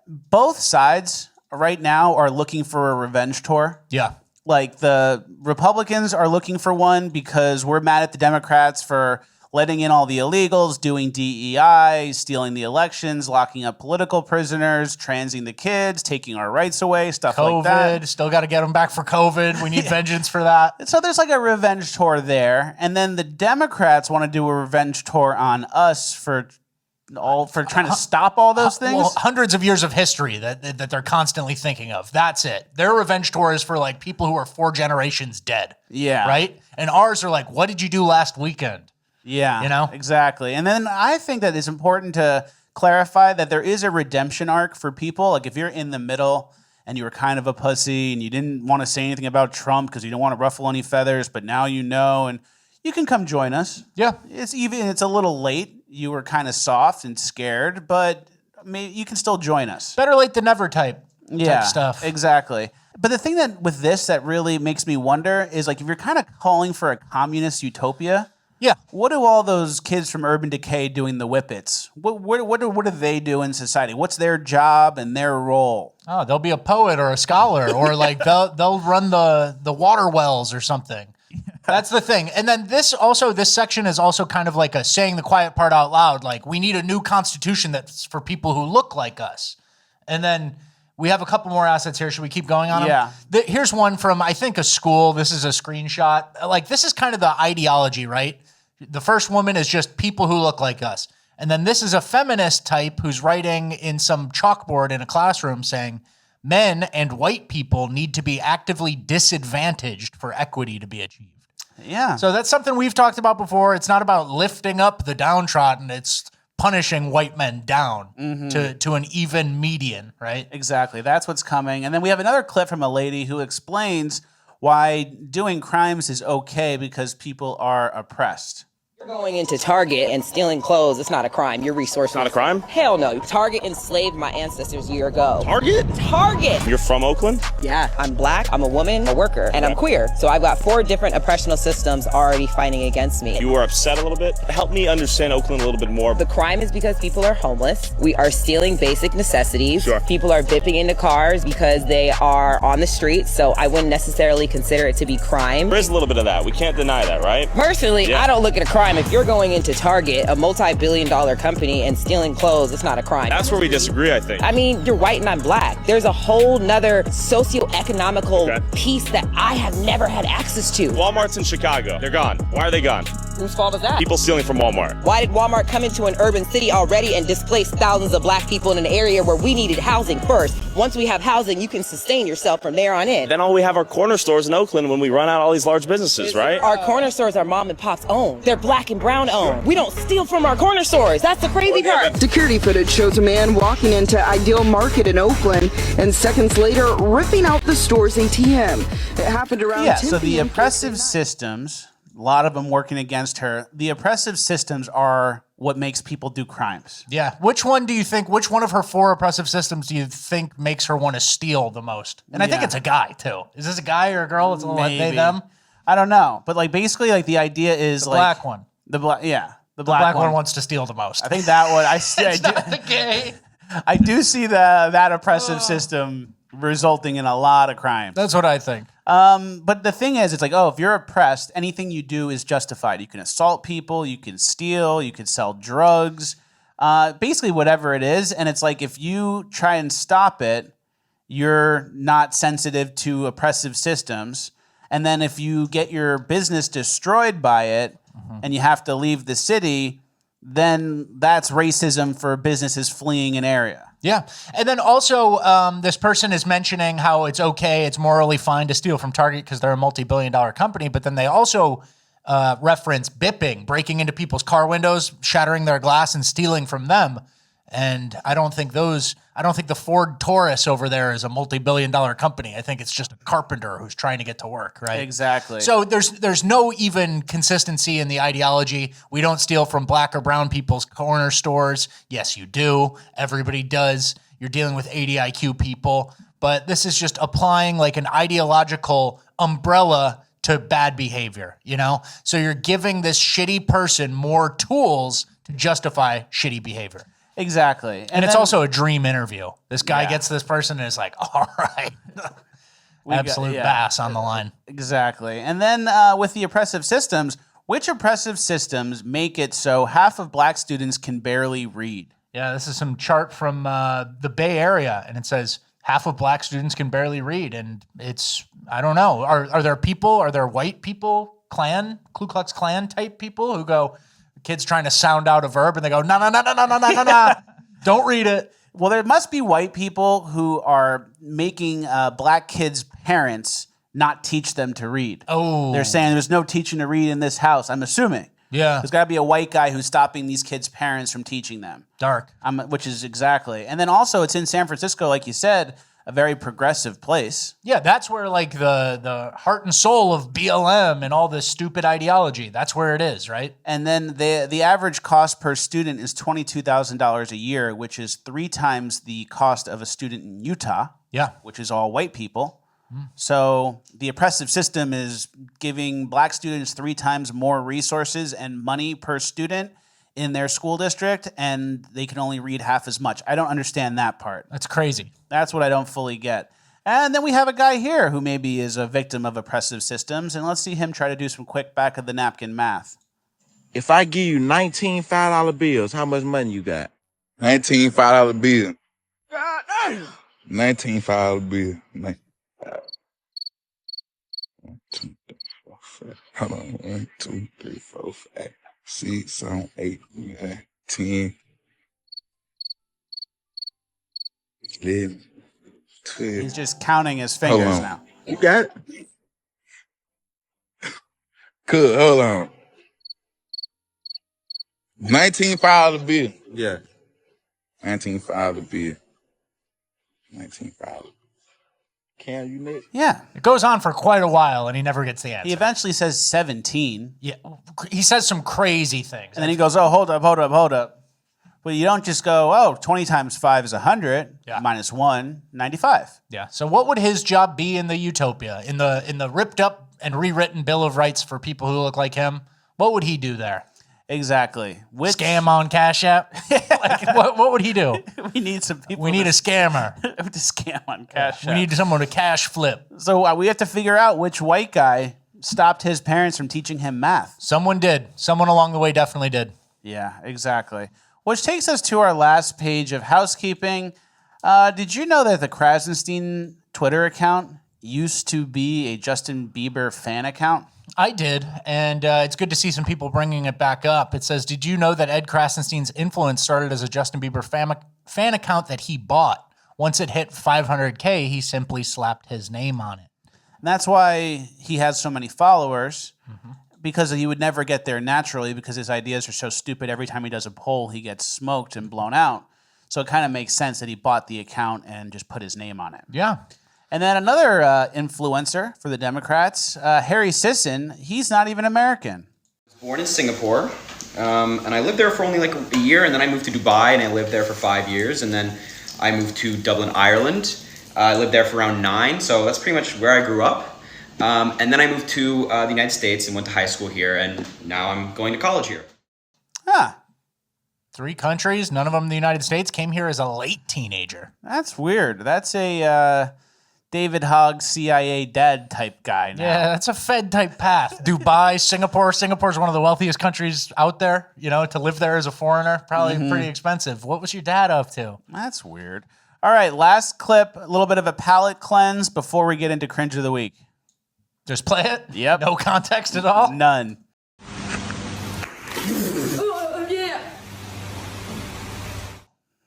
both sides right now are looking for a revenge tour. Yeah. Like the Republicans are looking for one because we're mad at the Democrats for letting in all the illegals, doing DEI, stealing the elections, locking up political prisoners, transing the kids, taking our rights away, stuff like that. COVID, still got to get them back for COVID. We need vengeance for that. So there's like a revenge tour there. And then the Democrats want to do a revenge tour on us for trying to stop all those things. Well, hundreds of years of history that they're constantly thinking of. That's it. Their revenge tour is for like people who are 4 generations dead. Yeah. Right? And ours are like, what did you do last weekend? Yeah, you know? Exactly. And then I think that it's important to clarify that there is a redemption arc for people. Like if you're in the middle and you were kind of a pussy and you didn't want to say anything about Trump because you don't want to ruffle any feathers, but now you know, and you can come join us. Yeah. It's a little late. You were kind of soft and scared, but maybe you can still join us. Better late than never type stuff. Exactly. But the thing that with this that really makes me wonder is like if you're kind of calling for a communist utopia, yeah. What do all those kids from Urban Decay doing the whippets? What do they do in society? What's their job and their role? Oh, they'll be a poet or a scholar, or like they'll run the water wells or something. That's the thing. And then this section is also kind of like a saying the quiet part out loud. Like we need a new constitution that's for people who look like us. And then we have a couple more assets here. Should we keep going on them? Yeah. Here's one from, I think, a school. This is a screenshot. Like this is kind of the ideology, right? The first woman is just people who look like us. And then this is a feminist type who's writing in some chalkboard in a classroom saying, men and white people need to be actively disadvantaged for equity to be achieved. Yeah. So that's something we've talked about before. It's not about lifting up the downtrodden. It's punishing white men down to an even median, right? Exactly. That's what's coming. And then we have another clip from a lady who explains why doing crimes is okay because people are oppressed. Going into Target and stealing clothes, it's not a crime. You're resourceful. Not a crime? Hell no. Target enslaved my ancestors a year ago. Target? Target! You're from Oakland? Yeah. I'm black, I'm a woman, a worker, and I'm queer. So I've got 4 different oppressional systems already fighting against me. You were upset a little bit? Help me understand Oakland a little bit more. The crime is because people are homeless. We are stealing basic necessities. Sure. People are bipping into cars because they are on the street, so I wouldn't necessarily consider it to be crime. There is a little bit of that. We can't deny that, right? Personally, Yeah. I don't look at a crime crime. If you're going into Target, a multi-billion-dollar company, and stealing clothes, it's not a crime. That's where we disagree, I think. I mean, you're white and I'm black. There's a whole nother socioeconomical piece that I have never had access to. Walmart's in Chicago. They're gone. Why are they gone? Whose fault is that? People stealing from Walmart. Why did Walmart come into an urban city already and displace thousands of black people in an area where we needed housing first? Once we have housing, you can sustain yourself from there on in. Then all we have are corner stores in Oakland when we run out all these large businesses, right? Our corner stores are mom and pop's owned. They're black and brown owned. We don't steal from our corner stores. That's the crazy part. Security footage shows a man walking into Ideal Market in Oakland and seconds later ripping out the store's ATM. It happened around 10 so the p.m. oppressive systems, a lot of them working against her. The oppressive systems are what makes people do crimes. Yeah. Which one of her 4 oppressive systems do you think makes her want to steal the most? And I think it's a guy, too. Is this a guy or a girl? It's a little they, them? I don't know. But basically the idea is the black one. The black one wants to steal the most. I think that one. I do see that oppressive system resulting in a lot of crime. That's what I think. But the thing is, it's if you're oppressed, anything you do is justified. You can assault people, you can steal, you can sell drugs, basically whatever it is. And it's if you try and stop it, you're not sensitive to oppressive systems. And then if you get your business destroyed by it and you have to leave the city, then that's racism for businesses fleeing an area. Yeah. And then also this person is mentioning how it's okay, it's morally fine to steal from Target because they're a multi-billion-dollar company. But then they also reference bipping, breaking into people's car windows, shattering their glass and stealing from them. And I don't think the Ford Taurus over there is a multi-billion-dollar company. I think it's just a carpenter who's trying to get to work, right? Exactly. So there's no even consistency in the ideology. We don't steal from black or brown people's corner stores. Yes, you do. Everybody does. You're dealing with 80 IQ people. But this is just applying an ideological umbrella to bad behavior, So you're giving this shitty person more tools to justify shitty behavior. Exactly. And it's also a dream interview. This guy gets this person and is all right. Absolute bass on the line. Exactly. And then with the oppressive systems, which oppressive systems make it so half of black students can barely read? Yeah, this is some chart from the Bay Area, and it says half of black students can barely read. And it's, I don't know, are there white people, Ku Klux Klan type people who go, kids trying to sound out a verb and they go, no, don't read it. Well, there must be white people who are making black kids' parents not teach them to read. Oh. They're saying there's no teaching to read in this house, I'm assuming. Yeah. There's got to be a white guy who's stopping these kids' parents from teaching them. Dark. Which is exactly. And then also it's in San Francisco, like you said, a very progressive place. Yeah, that's where the heart and soul of BLM and all this stupid ideology, that's where it is, right? And then the average cost per student is $22,000 a year, which is 3 times the cost of a student in Utah. Yeah. Which is all white people. So the oppressive system is giving black students 3 times more resources and money per student in their school district, and they can only read half as much. I don't understand that part. That's crazy. That's what I don't fully get. And then we have a guy here who maybe is a victim of oppressive systems, and let's see him try to do some quick back of the napkin math. If I give you 19 $5 bills, how much money you got? 19 $5 bills. God damn. 19 $5 bills. 1, 2, 3, 4, 5. Hold on. 1, 2, 3, 4, 5. 6, 7, 8, 9, 10, 11, 12. He's just counting his fingers now. You got it? Good, hold on. 19 $5 bill. Yeah. 19 $5 bill. 19 $5. Can you next? Yeah. It goes on for quite a while, and he never gets the answer. He eventually says 17. Yeah. He says some crazy things. And then he goes, oh, hold up. But you don't just go, 20 times 5 is 100, minus 1, 95. Yeah. So what would his job be in the utopia, in the ripped up and rewritten Bill of Rights for people who look like him? What would he do there? Exactly. Scam on Cash App? What would he do? We need some people. We need a scammer. To scam on Cash App. We need someone to cash flip. So we have to figure out which white guy stopped his parents from teaching him math. Someone did. Someone along the way definitely did. Yeah, exactly. Which takes us to our last page of housekeeping. Did you know that the Krasenstein Twitter account used to be a Justin Bieber fan account? I did, and it's good to see some people bringing it back up. It says, did you know that Ed Krasenstein's influence started as a Justin Bieber fan account that he bought? Once it hit 500K, he simply slapped his name on it. And that's why he has so many followers, because he would never get there naturally because his ideas are so stupid. Every time he does a poll, he gets smoked and blown out. So it kind of makes sense that he bought the account and just put his name on it. Yeah. And then another influencer for the Democrats, Harry Sisson, he's not even American. Born in Singapore, and I lived there for only like a year, and then I moved to Dubai, and I lived there for 5 years, and then I moved to Dublin, Ireland. I lived there for around 9, so that's pretty much where I grew up. And then I moved to the United States and went to high school here, and now I'm going to college here. Huh. 3 countries, none of them in the United States, came here as a late teenager. That's weird. That's a David Hogg CIA dad type guy now. Yeah, that's a Fed type path. Dubai, Singapore. Singapore's one of the wealthiest countries out there. You know, to live there as a foreigner, probably pretty expensive. What was your dad up to? That's weird. All right, last clip, a little bit of a palate cleanse before we get into Cringe of the Week. Just play it? Yep. No context at all? None.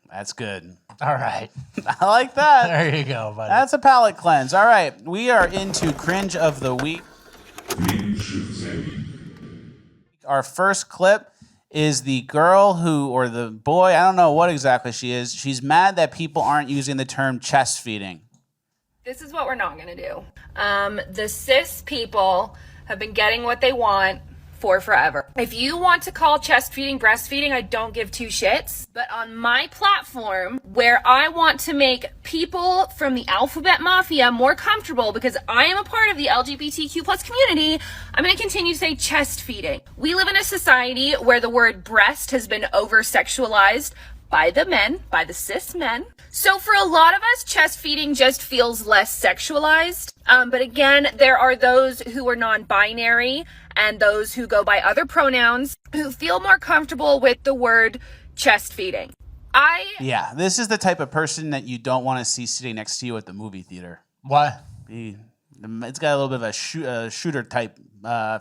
That's good. All right. I like that. There you go, buddy. That's a palate cleanse. All right, we are into Cringe of the Week. Our first clip is the girl who, or the boy, I don't know what exactly she is. She's mad that people aren't using the term chest feeding. This is what we're not going to do. The cis people have been getting what they want for forever. If you want to call chest feeding breastfeeding, I don't give 2 shits. But on my platform, where I want to make people from the alphabet mafia more comfortable because I am a part of the LGBTQ plus community, I'm going to continue to say chest feeding. We live in a society where the word breast has been over-sexualized by the men, by the cis men. So for a lot of us, chest feeding just feels less sexualized. But again, there are those who are non-binary and those who go by other pronouns who feel more comfortable with the word chest feeding. Yeah, this is the type of person that you don't want to see sitting next to you at the movie theater. Why? It's got a little bit of a shooter type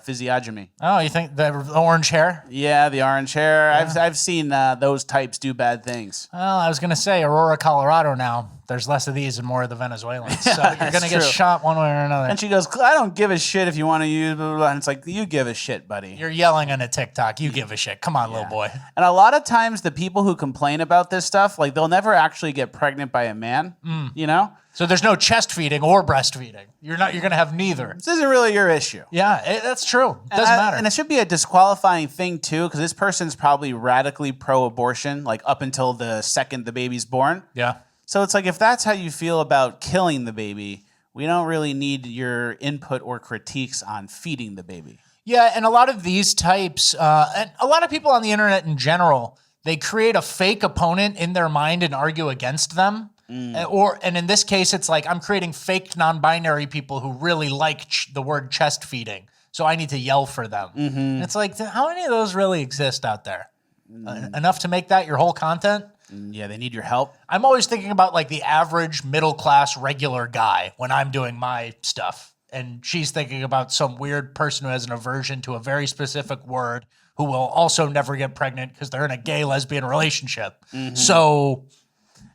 physiognomy. Oh, you think the orange hair? Yeah, the orange hair. Yeah. I've seen those types do bad things. Well, I was going to say Aurora, Colorado now. There's less of these and more of the Venezuelans. So you're going to get shot one way or another. And she goes, I don't give a shit if you want to use blah, blah, blah. And it's like, you give a shit, buddy. You're yelling on a TikTok. You give a shit. Come on, little boy. And a lot of times the people who complain about this stuff, like they'll never actually get pregnant by a man, you know? So there's no chest feeding or breastfeeding. You're going to have neither. This isn't really your issue. Yeah, that's true. It doesn't matter. And it should be a disqualifying thing too, because this person's probably radically pro-abortion, like up until the second the baby's born. Yeah. So it's like, if that's how you feel about killing the baby, we don't really need your input or critiques on feeding the baby. Yeah, and a lot of these types, and a lot of people on the internet in general, they create a fake opponent in their mind and argue against them. And in this case, it's like I'm creating fake non-binary people who really like the word chest feeding. So I need to yell for them. And it's like, how many of those really exist out there? Enough to make that your whole content? Yeah, they need your help. I'm always thinking about like the average middle-class regular guy when I'm doing my stuff. And she's thinking about some weird person who has an aversion to a very specific word who will also never get pregnant because they're in a gay lesbian relationship. So...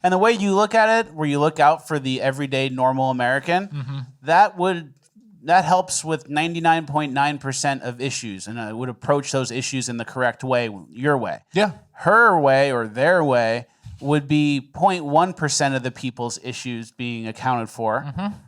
And the way you look at it, where you look out for the everyday normal American, that helps with 99.9% of issues, and it would approach those issues in the correct way, your way. Yeah. Her way or their way would be 0.1% of the people's issues being accounted for.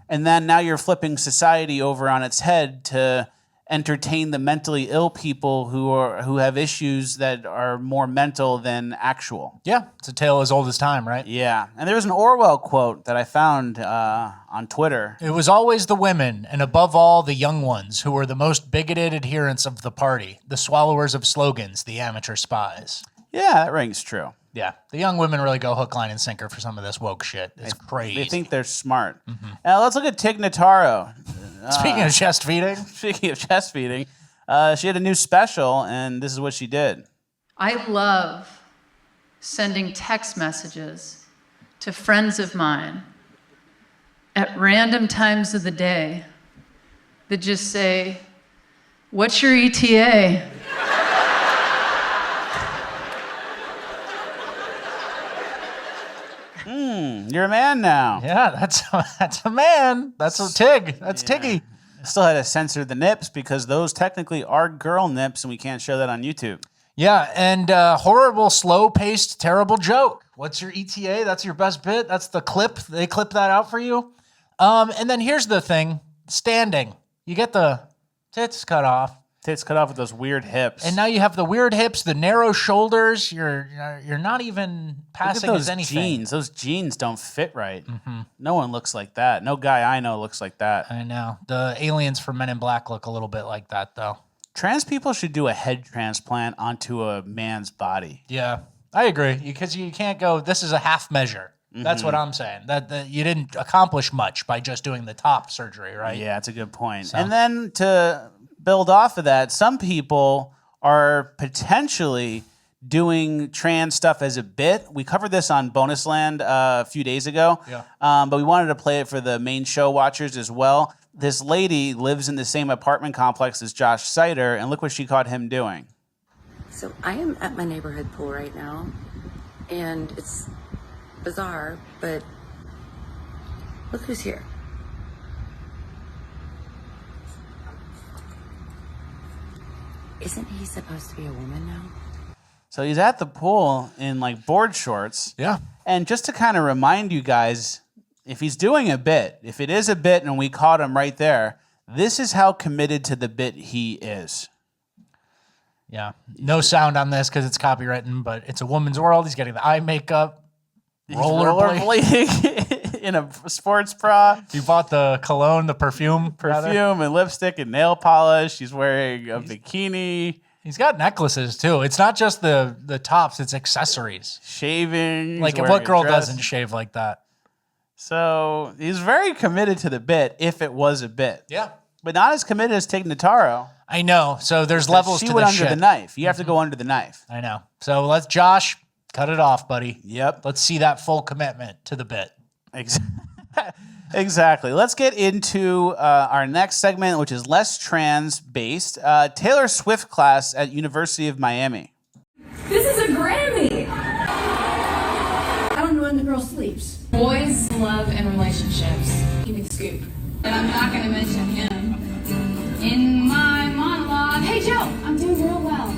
And then now you're flipping society over on its head to entertain the mentally ill people who have issues that are more mental than actual. Yeah, it's a tale as old as time, right? Yeah, and there was an Orwell quote that I found on Twitter. It was always the women, and above all, the young ones, who were the most bigoted adherents of the party, the swallowers of slogans, the amateur spies. Yeah, that rings true. Yeah, the young women really go hook, line, and sinker for some of this woke shit. It's crazy. They think they're smart. Now let's look at Tig Notaro. Speaking of chest feeding. Speaking of chest feeding, she had a new special, and this is what she did. I love sending text messages to friends of mine at random times of the day that just say, "What's your ETA?" You're a man now. Yeah, that's a man. That's a Tig. That's Tiggy. Still had to censor the nips because those technically are girl nips, and we can't show that on YouTube. Yeah, and horrible, slow-paced, terrible joke. What's your ETA? That's your best bit? That's the clip? They clip that out for you? And then here's the thing. Standing. You get the tits cut off. Tits cut off with those weird hips. And now you have the weird hips, the narrow shoulders. You're not even passing Look at those as anything. jeans. Those jeans don't fit right. No one looks like that. No guy I know looks like that. I know. The aliens from Men in Black look a little bit like that, though. Trans people should do a head transplant onto a man's body. Yeah, I agree. Because you can't go, this is a half measure. That's what I'm saying. That you didn't accomplish much by just doing the top surgery, right? Yeah, that's a good point. So. And then to build off of that, some people are potentially doing trans stuff as a bit. We covered this on Bonus Land a few days ago, but we wanted to play it for the main show watchers as well. This lady lives in the same apartment complex as Josh Seiter, and look what she caught him doing. So I am at my neighborhood pool right now, and it's bizarre, but look who's here. Isn't he supposed to be a woman now? So he's at the pool in like board shorts. Yeah. And just to kind of remind you guys, if he's doing a bit, if it is a bit and we caught him right there, this is how committed to the bit he is. Yeah. No sound on this because it's copywritten, but it's a woman's world. He's getting the eye makeup. Rollerblading in a sports bra. You bought the cologne, the perfume. And lipstick and nail polish. He's wearing a bikini. He's got necklaces too. It's not just the tops, it's accessories. Shaving. Like what girl doesn't shave like that? So he's very committed to the bit if it was a bit. Yeah. But not as committed as Tig Notaro. I know. So there's levels to this shit. She went under the knife. You have to go under the knife. I know. So let's Josh cut it off, buddy. Yep. Let's see that full commitment to the bit. Exactly. Let's get into our next segment, which is less trans-based. Taylor Swift class at University of Miami. This is a Grammy! I don't know when the girl sleeps. Boys, love, and relationships. Give me the scoop. And I'm not going to mention him in my monologue. Hey, Joe, I'm doing real well.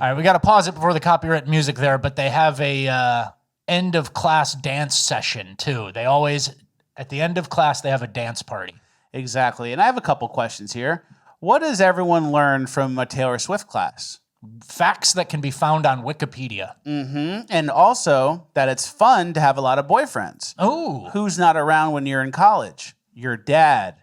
All right, we got to pause it before the copyright music there, but they have a end of class dance session too. They always, at the end of class, they have a dance party. Exactly. And I have a couple questions here. What does everyone learn from a Taylor Swift class? Facts that can be found on Wikipedia. And also that it's fun to have a lot of boyfriends. Oh. Who's not around when you're in college? Your dad.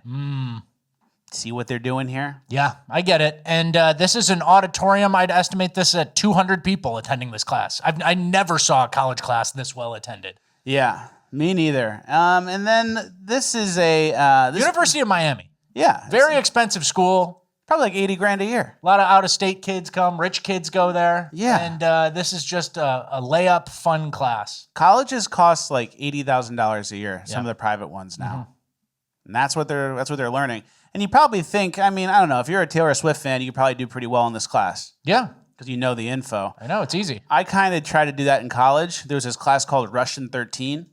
See what they're doing here? Yeah, I get it. And this is an auditorium. I'd estimate this at 200 people attending this class. I never saw a college class this well attended. Yeah, me neither. And then this is a... University of Miami. Yeah. Very expensive school. Probably like $80,000 a year. A lot of out-of-state kids come. Rich kids go there. Yeah. And this is just a layup fun class. Colleges cost like $80,000 a year. Some of the private ones now. And that's what they're learning. And you probably think, I mean, I don't know, if you're a Taylor Swift fan, you could probably do pretty well in this class. Yeah. Because you know the info. I know, it's easy. I kind of tried to do that in college. There was this class called Russian 13.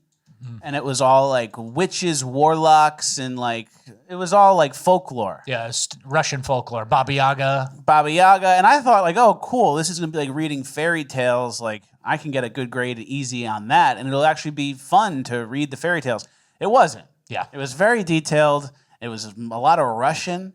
And it was all like witches, warlocks, and like, it was all like folklore. Yeah, it's Russian folklore. Baba Yaga. Baba Yaga. And I thought like, oh, cool. This is going to be like reading fairy tales. Like, I can get a good grade easy on that. And it'll actually be fun to read the fairy tales. It wasn't. Yeah. It was very detailed. It was a lot of Russian.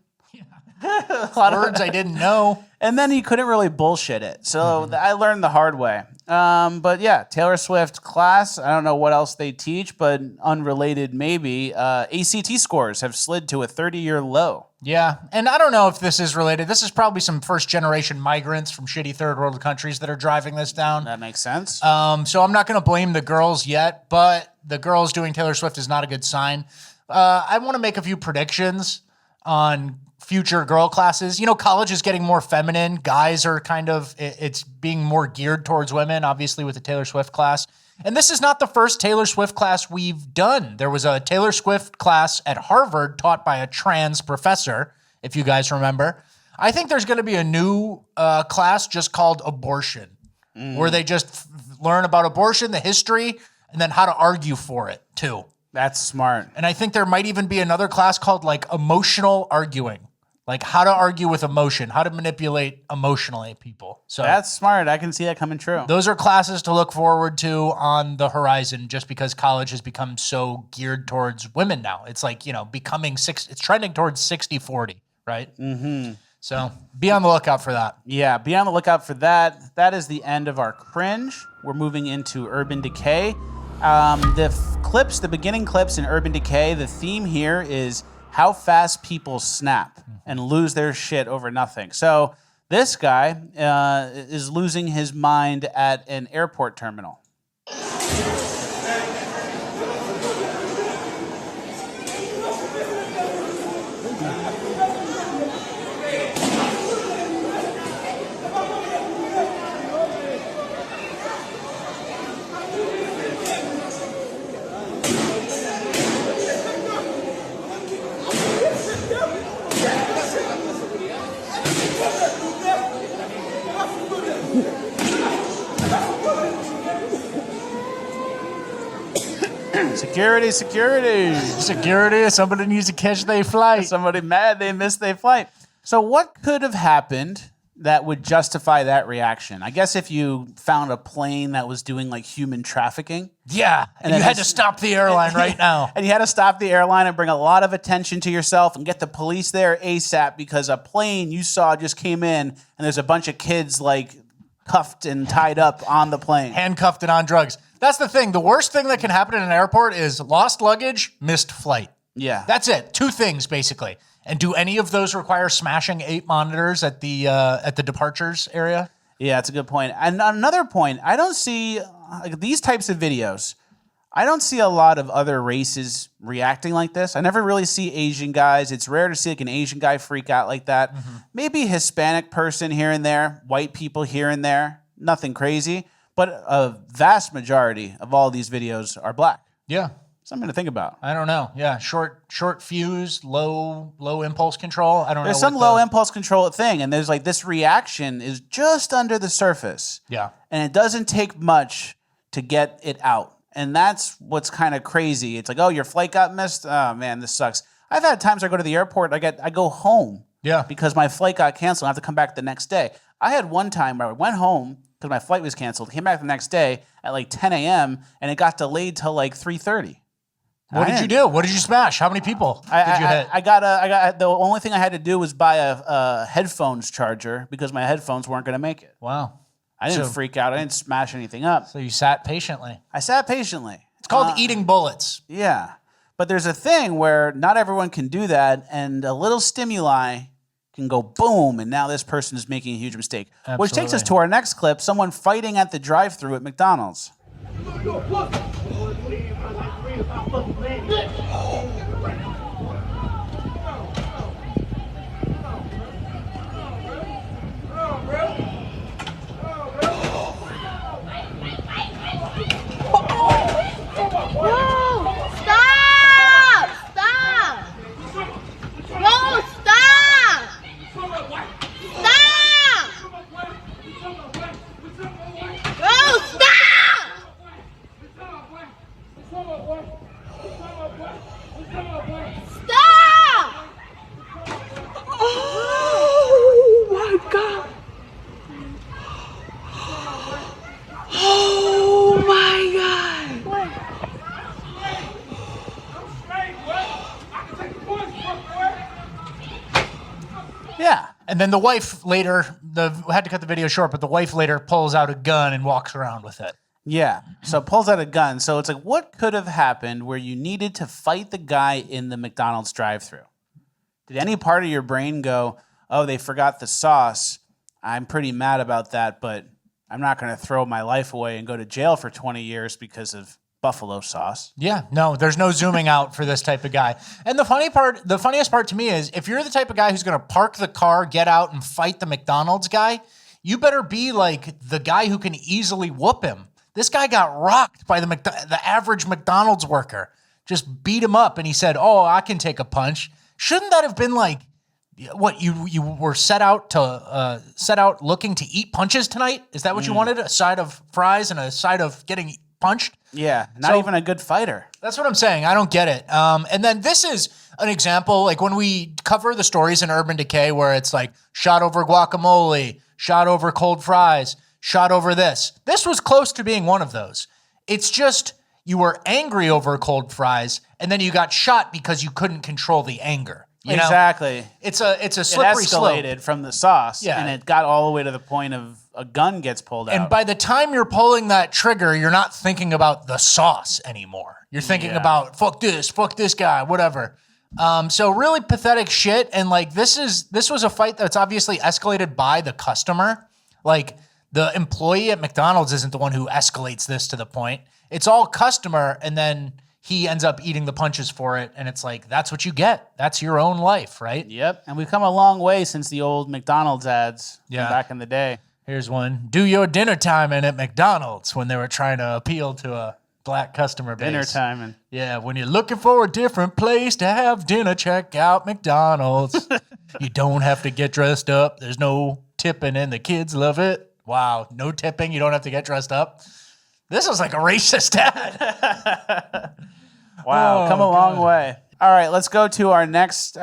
A lot of words I didn't know. And then you couldn't really bullshit it. So I learned the hard way. But yeah, Taylor Swift class. I don't know what else they teach, but unrelated maybe. ACT scores have slid to a 30-year low. Yeah, and I don't know if this is related. This is probably some first-generation migrants from shitty third-world countries that are driving this down. That makes sense. So I'm not going to blame the girls yet, but the girls doing Taylor Swift is not a good sign. I want to make a few predictions on future girl classes. You know, college is getting more feminine. Guys are it's being more geared towards women, obviously with the Taylor Swift class. And this is not the first Taylor Swift class we've done. There was a Taylor Swift class at Harvard taught by a trans professor, if you guys remember. I think there's going to be a new class just called abortion, where they just learn about abortion, the history, and then how to argue for it, too. That's smart. And I think there might even be another class called, like, emotional arguing. Like, how to argue with emotion, how to manipulate emotionally people. So that's smart. I can see that coming true. Those are classes to look forward to on the horizon, just because college has become so geared towards women now. It's like, you know, it's trending towards 60-40, right? Mm-hmm. So be on the lookout for that. Yeah, be on the lookout for that. That is the end of our cringe. We're moving into Urban Decay. The beginning clips in Urban Decay, the theme here is how fast people snap and lose their shit over nothing. So this guy is losing his mind at an airport terminal. Security. Security. Somebody needs to catch their flight. Somebody mad they missed their flight. So what could have happened that would justify that reaction? I guess if you found a plane that was doing like human trafficking. Yeah. And you had to stop the airline right now. And you had to stop the airline and bring a lot of attention to yourself and get the police there ASAP because a plane you saw just came in and there's a bunch of kids like cuffed and tied up on the plane. Handcuffed and on drugs. That's the thing. The worst thing that can happen in an airport is lost luggage, missed flight. Yeah. That's it. 2 things, basically. And do any of those require smashing 8 monitors at the departures area? Yeah, that's a good point. And another point, I don't see these types of videos. I don't see a lot of other races reacting like this. I never really see Asian guys. It's rare to see like an Asian guy freak out like that. Mm-hmm. Maybe a Hispanic person here and there, white people here and there. Nothing crazy. But a vast majority of all these videos are black. Yeah. Something to think about. I don't know. Yeah, short fuse, low impulse control. I don't know. There's some low impulse control thing, and there's like this reaction is just under the surface. Yeah. And it doesn't take much to get it out. And that's what's kind of crazy. It's like, oh, your flight got missed? Oh, man, this sucks. I've had times I go to the airport, I go home. Yeah. Because my flight got canceled. I have to come back the next day. I had one time where I went home because my flight was canceled, came back the next day at like 10 a.m., and it got delayed till like 3:30. What did you do? What did you smash? How many people did you hit? I got the only thing I had to do was buy a headphones charger because my headphones weren't going to make it. Wow. I didn't freak out. I didn't smash anything up. So you sat patiently. I sat patiently. It's called eating bullets. Yeah. But there's a thing where not everyone can do that, and a little stimuli can go boom, and now this person is making a huge mistake. Absolutely. Which takes us to our next clip, someone fighting at the drive-thru at McDonald's. And then the wife later, had to cut the video short, but the wife later pulls out a gun and walks around with it. Yeah, so pulls out a gun. So it's like, what could have happened where you needed to fight the guy in the McDonald's drive-thru? Did any part of your brain go, oh, they forgot the sauce. I'm pretty mad about that, but I'm not going to throw my life away and go to jail for 20 years because of buffalo sauce. Yeah, no, there's no zooming out for this type of guy. And the funniest part to me is if you're the type of guy who's going to park the car, get out and fight the McDonald's guy, you better be like the guy who can easily whoop him. This guy got rocked by the average McDonald's worker. Just beat him up and he said, "Oh, I can take a punch." Shouldn't that have been like what you were set out looking to eat punches tonight? Is that what you wanted? A side of fries and a side of getting punched? Yeah, not even a good fighter. That's what I'm saying. I don't get it. And then this is an example, like when we cover the stories in Urban Decay where it's like shot over guacamole, shot over cold fries, shot over this. This was close to being one of those. It's just you were angry over cold fries and then you got shot because you couldn't control the anger. You know? Exactly. It's a slippery slope. It escalated from the sauce, Yeah. and it got all the way to the point of a gun gets pulled out. And by the time you're pulling that trigger, you're not thinking about the sauce anymore. You're thinking about fuck this guy, whatever. So really pathetic shit. And like this was a fight that's obviously escalated by the customer. Like the employee at McDonald's isn't the one who escalates this to the point. It's all customer, and then he ends up eating the punches for it, and it's like, that's what you get. That's your own life, right? Yep. And we've come a long way since the old McDonald's ads from back in the day. Here's one. Do your dinner timing at McDonald's when they were trying to appeal to a black customer base. Dinner timing. Yeah, when you're looking for a different place to have dinner, check out McDonald's. You don't have to get dressed up. There's no tipping, and the kids love it. Wow, no tipping. You don't have to get dressed up. This is like a racist ad. Wow, come a long way. All right, let's go to our next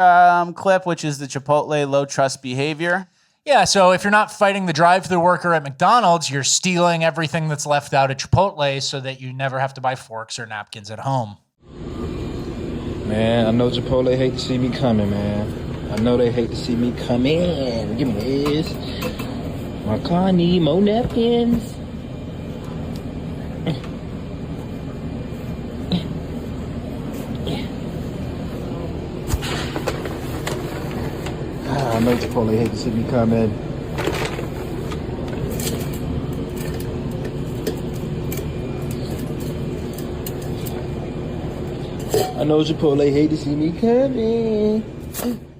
clip, which is the Chipotle low trust behavior. Yeah, so if you're not fighting the drive-thru worker at McDonald's, you're stealing everything that's left out at Chipotle so that you never have to buy forks or napkins at home. Man, I know Chipotle hate to see me coming, man. I know they hate to see me come in. Give me this. My car need more napkins. I know Chipotle hate to see me come in. I know Chipotle hate to see me come in.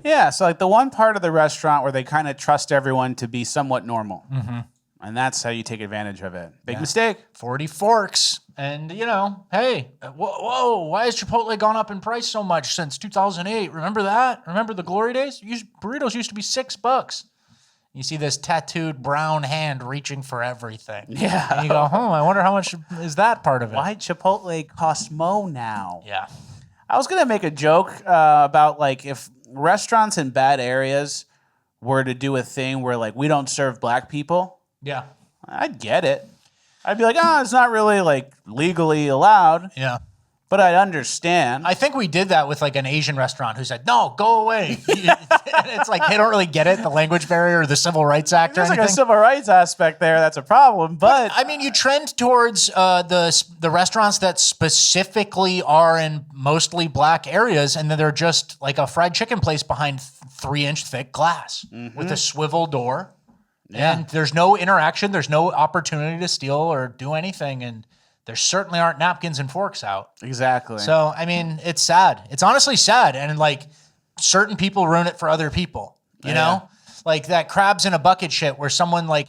Yeah, so like the one part of the restaurant where they kind of trust everyone to be somewhat normal. Mm-hmm. And that's how you take advantage of it. Big mistake. 40 forks. And, you know, hey, whoa, why has Chipotle gone up in price so much since 2008? Remember that? Remember the glory days? Burritos used to be $6. You see this tattooed brown hand reaching for everything. Yeah. And you go, I wonder how much is that part of it? Why Chipotle costs more now? Yeah. I was going to make a joke about like if restaurants in bad areas were to do a thing where like we don't serve black people. Yeah. I'd get it. I'd be like, it's not really like legally allowed. Yeah. But I'd understand. I think we did that with like an Asian restaurant who said, no, go away. It's like they don't really get it, the language barrier or the Civil Rights Act or There's anything. like a civil rights aspect there. That's a problem. But I mean, you trend towards the restaurants that specifically are in mostly black areas, and then they're just like a fried chicken place behind 3-inch thick glass with a swivel door. Yeah. And there's no interaction. There's no opportunity to steal or do anything. And there certainly aren't napkins and forks out. Exactly. So, I mean, it's sad. It's honestly sad. And like certain people ruin it for other people, you know? Like that crabs in a bucket shit where someone like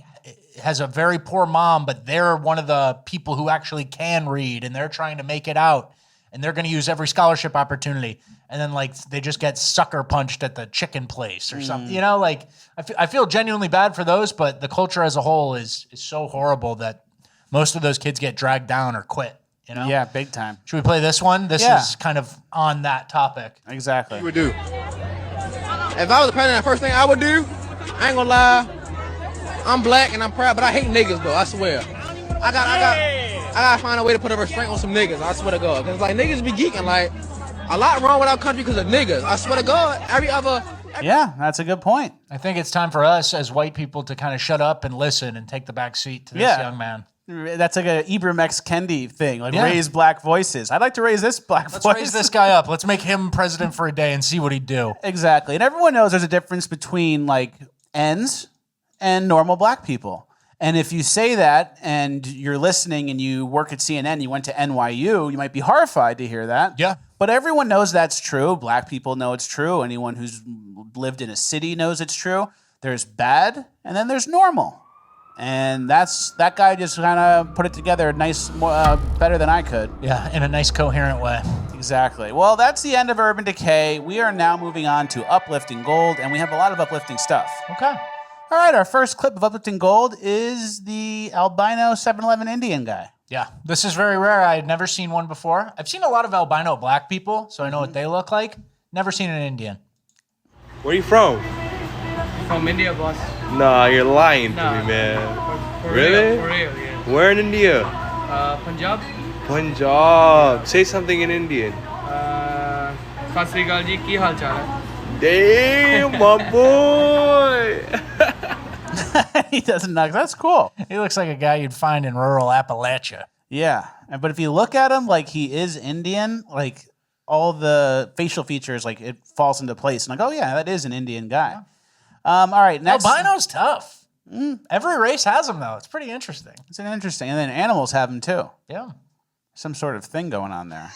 has a very poor mom, but they're one of the people who actually can read and they're trying to make it out. And they're going to use every scholarship opportunity. And then like they just get sucker punched at the chicken place or something, you know, like I feel genuinely bad for those, but the culture as a whole is so horrible that most of those kids get dragged down or quit, you know? Yeah, big time. Should we play this one? This is kind of on that topic. Exactly. You would do. If I was the president, the first thing I would do, I ain't gonna lie, I'm black and I'm proud, but I hate niggas though, I swear. I gotta find a way to put a restraint on some niggas, I swear to God. Cause like niggas be geeking, like a lot wrong with our country because of niggas. I swear to God, Yeah, that's a good point. I think it's time for us as white people to kind of shut up and listen and take the back seat to this young man. That's like a Ibram X. Kendi thing, like raise black voices. I'd like to raise this black voice. Let's raise this guy up. Let's make him president for a day and see what he'd do. Exactly. And everyone knows there's a difference between like ends and normal black people. And if you say that and you're listening and you work at CNN, you went to NYU, you might be horrified to hear that. Yeah. But everyone knows that's true. Black people know it's true. Anyone who's lived in a city knows it's true. There's bad, and then there's normal. And that guy just kind of put it together nice, better than I could. Yeah, in a nice, coherent way. Exactly. Well, that's the end of Urban Decay. We are now moving on to Uplifting Gold, and we have a lot of uplifting stuff. Okay. All right, our first clip of Uplifting Gold is the albino 7-Eleven Indian guy. Yeah, this is very rare. I had never seen one before. I've seen a lot of albino black people, so I know what they look like. Never seen an Indian. Where are you from? From India, boss. Nah, you're lying to me, man. For Really? real, yeah. Where in India? Punjab. Punjab. Say something in Indian. सत श्री अकाल जी की हाल चाल है? Damn, my boy. He doesn't know. That's cool. He looks like a guy you'd find in rural Appalachia. Yeah. But if you look at him like he is Indian, like all the facial features, like it falls into place. And like, oh yeah, that is an Indian guy. All right. Next. Albino's tough. Every race has them though. It's pretty interesting. It's interesting. And then animals have them too. Yeah. Some sort of thing going on there.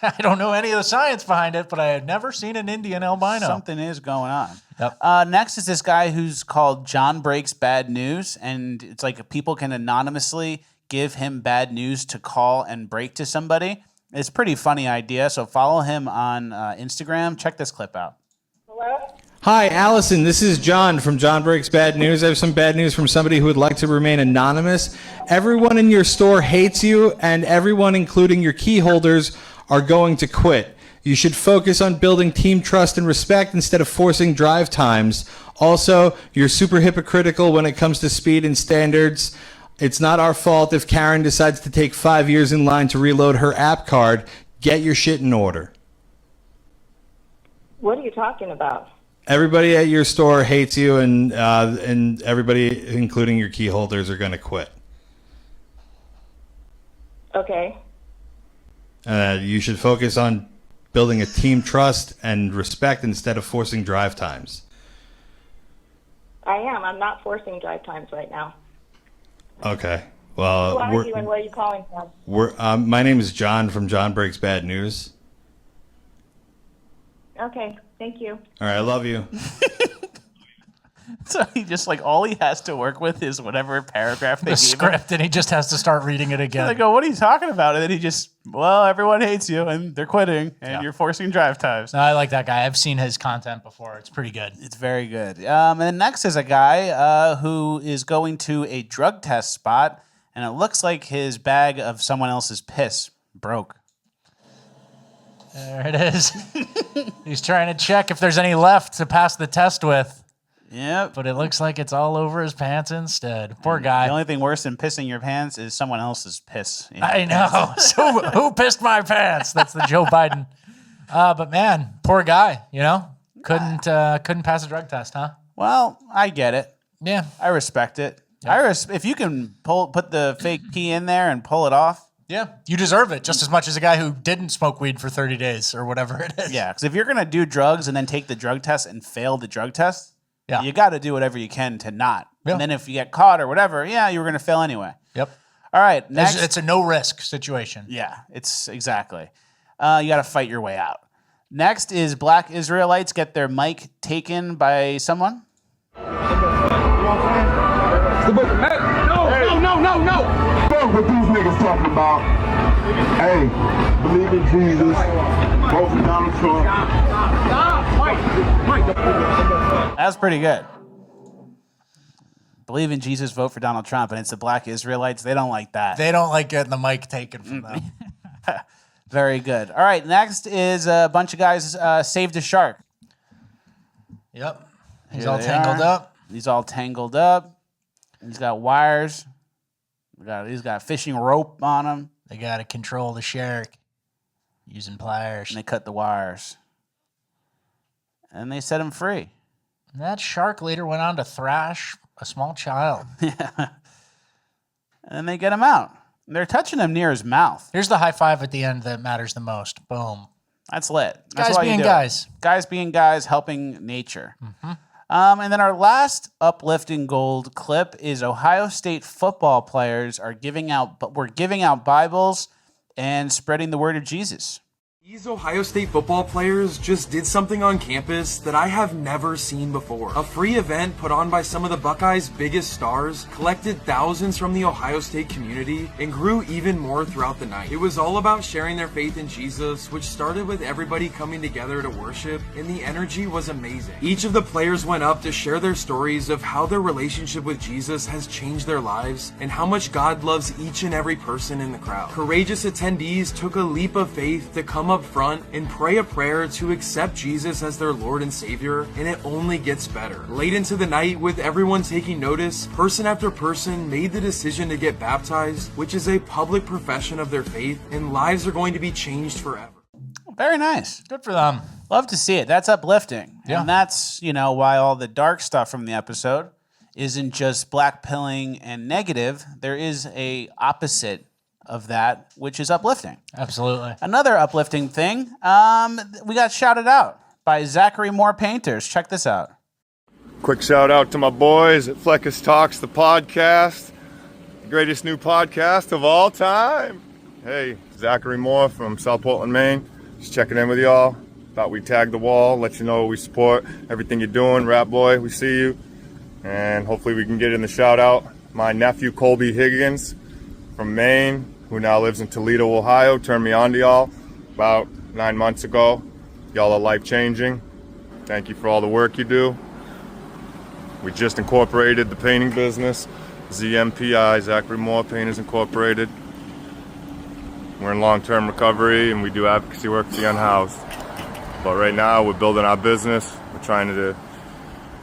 I don't know any of the science behind it, but I had never seen an Indian albino. Something is going on. Yep. Next is this guy who's called John Breaks Bad News. And it's like people can anonymously give him bad news to call and break to somebody. It's a pretty funny idea. So follow him on Instagram. Check this clip out. Hi, Allison. This is John from John Breaks Bad News. I have some bad news from somebody who would like to remain anonymous. Everyone in your store hates you, and everyone, including your key holders, are going to quit. You should focus on building team trust and respect instead of forcing drive times. Also, you're super hypocritical when it comes to speed and standards. It's not our fault if Karen decides to take 5 years in line to reload her app card. Get your shit in order. What are you talking about? Everybody at your store hates you, and everybody, including your key holders, are going to quit. Okay. You should focus on building a team trust and respect instead of forcing drive times. I am. I'm not forcing drive times right now. Okay. Who Well, are you and where are you calling from? my name is John from John Breaks Bad News. Okay. Thank you. All right. I love you. So he just like all he has to work with is whatever paragraph they The gave script, and he just has to start reading it again. They go, what are you talking about? And then he just, well, everyone hates you and they're quitting and you're forcing drive times. No, I like that guy. I've seen his content before. It's pretty good. It's very good. And then next is a guy who is going to a drug test spot, and it looks like his bag of someone else's piss broke. There it is. He's trying to check if there's any left to pass the test with. Yep. But it looks like it's all over his pants instead. Poor guy. The only thing worse than pissing your pants is someone else's piss. in your I know. pants. So who pissed my pants? That's the Joe Biden. But man, poor guy, you know? Couldn't pass a drug test, huh? Well, I get it. Yeah. I respect it. If you can put the fake pee in there and pull it off. Yeah, you deserve it just as much as a guy who didn't smoke weed for 30 days or whatever it is. Yeah, because if you're going to do drugs and then take the drug test and fail the drug test, you got to do whatever you can to not. Yeah. And then if you get caught or whatever, you were going to fail anyway. Yep. All right, next. It's a no-risk situation. Yeah, it's exactly. You got to fight your way out. Next is Black Israelites get their mic taken by someone. No. Fuck what these niggas talking about. Hey, believe in Jesus. Vote for Donald Trump. That's pretty good. Believe in Jesus, vote for Donald Trump, and it's the Black Israelites. They don't like that. They don't like getting the mic taken from them. Very good. All right, next is a bunch of guys saved a shark. Yep. He's Here all they tangled are. up. He's all tangled up. He's got wires. He's got a fishing rope on him. They got to control the shark using pliers. And they cut the wires. And they set him free. And that shark later went on to thrash a small child. Yeah. And they get him out. They're touching him near his mouth. Here's the high five at the end that matters the most. Boom. That's lit. That's Guys why you being do it. guys. Guys being guys, helping nature. Mm-hmm. And then our last uplifting gold clip is Ohio State football players are giving out Bibles and spreading the word of Jesus. These Ohio State football players just did something on campus that I have never seen before. A free event put on by some of the Buckeyes' biggest stars collected thousands from the Ohio State community and grew even more throughout the night. It was all about sharing their faith in Jesus, which started with everybody coming together to worship, and the energy was amazing. Each of the players went up to share their stories of how their relationship with Jesus has changed their lives and how much God loves each and every person in the crowd. Courageous attendees took a leap of faith to come up front and pray a prayer to accept Jesus as their Lord and Savior, and it only gets better. Late into the night, with everyone taking notice, person after person made the decision to get baptized, which is a public profession of their faith, and lives are going to be changed forever. Very nice. Good for them. Love to see it. That's uplifting. Yeah. And that's, why all the dark stuff from the episode isn't just blackpilling and negative. There is a opposite of that, which is uplifting. Absolutely. Another uplifting thing, we got shouted out by Zachary Moore Painters. Check this out. Quick shout out to my boys at Fleckus Talks, the podcast, the greatest new podcast of all time. Hey, Zachary Moore from South Portland, Maine. Just checking in with y'all. Thought we'd tag the wall, let you know we support everything you're doing. Rap Boy, we see you. And hopefully we can get in the shout out. My nephew, Colby Higgins from Maine, who now lives in Toledo, Ohio, turned me on to y'all about 9 months ago. Y'all are life-changing. Thank you for all the work you do. We just incorporated the painting business, ZMPI, Zachary Moore Painters Incorporated. We're in long-term recovery and we do advocacy work for the unhoused. But right now we're building our business. We're trying to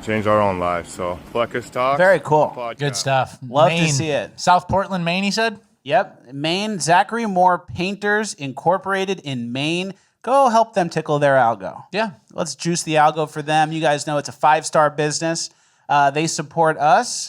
change our own lives. So, Fleckus Talk. Very cool. Good stuff. Love Maine. to see it. South Portland, Maine, he said? Yep. Maine, Zachary Moore Painters Incorporated in Maine. Go help them tickle their algo. Yeah. Let's juice the algo for them. You guys know it's a 5-star business. They support us.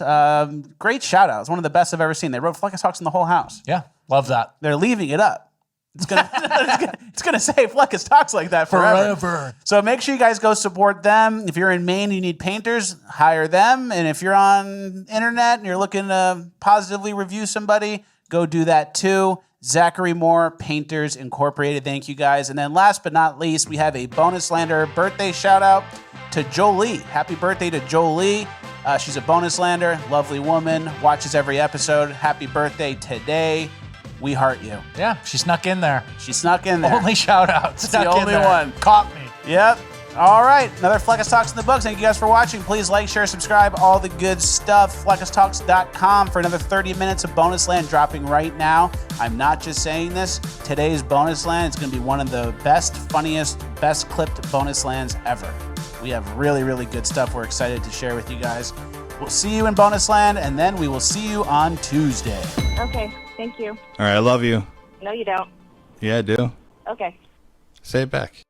Great shout out. It's one of the best I've ever seen. They wrote Fleckus Talks in the whole house. Yeah. Love that. They're leaving it up. It's gonna say Fleckus Talks like that forever. So make sure you guys go support them. If you're in Maine, you need painters, hire them. And if you're on internet and you're looking to positively review somebody, go do that too. Zachary Moore Painters Incorporated. Thank you guys. And then last but not least, we have a bonus lander birthday shout out to Jolie. Happy birthday to Jolie. She's a bonus lander, lovely woman, watches every episode. Happy birthday today. We heart you. Yeah, she snuck in there. She snuck in there. Only shout out. It's the only one. Caught me. Yep. All right. Another Fleckus Talks in the books. Thank you guys for watching. Please like, share, subscribe, all the good stuff. FleckisTalks.com for another 30 minutes of bonus land dropping right now. I'm not just saying this. Today's bonus land is going to be one of the best, funniest, best clipped bonus lands ever. We have really, really good stuff we're excited to share with you guys. We'll see you in bonus land, and then we will see you on Tuesday. Okay, thank you. All right, I love you. No, you don't. Yeah, I do. Okay. Say it back.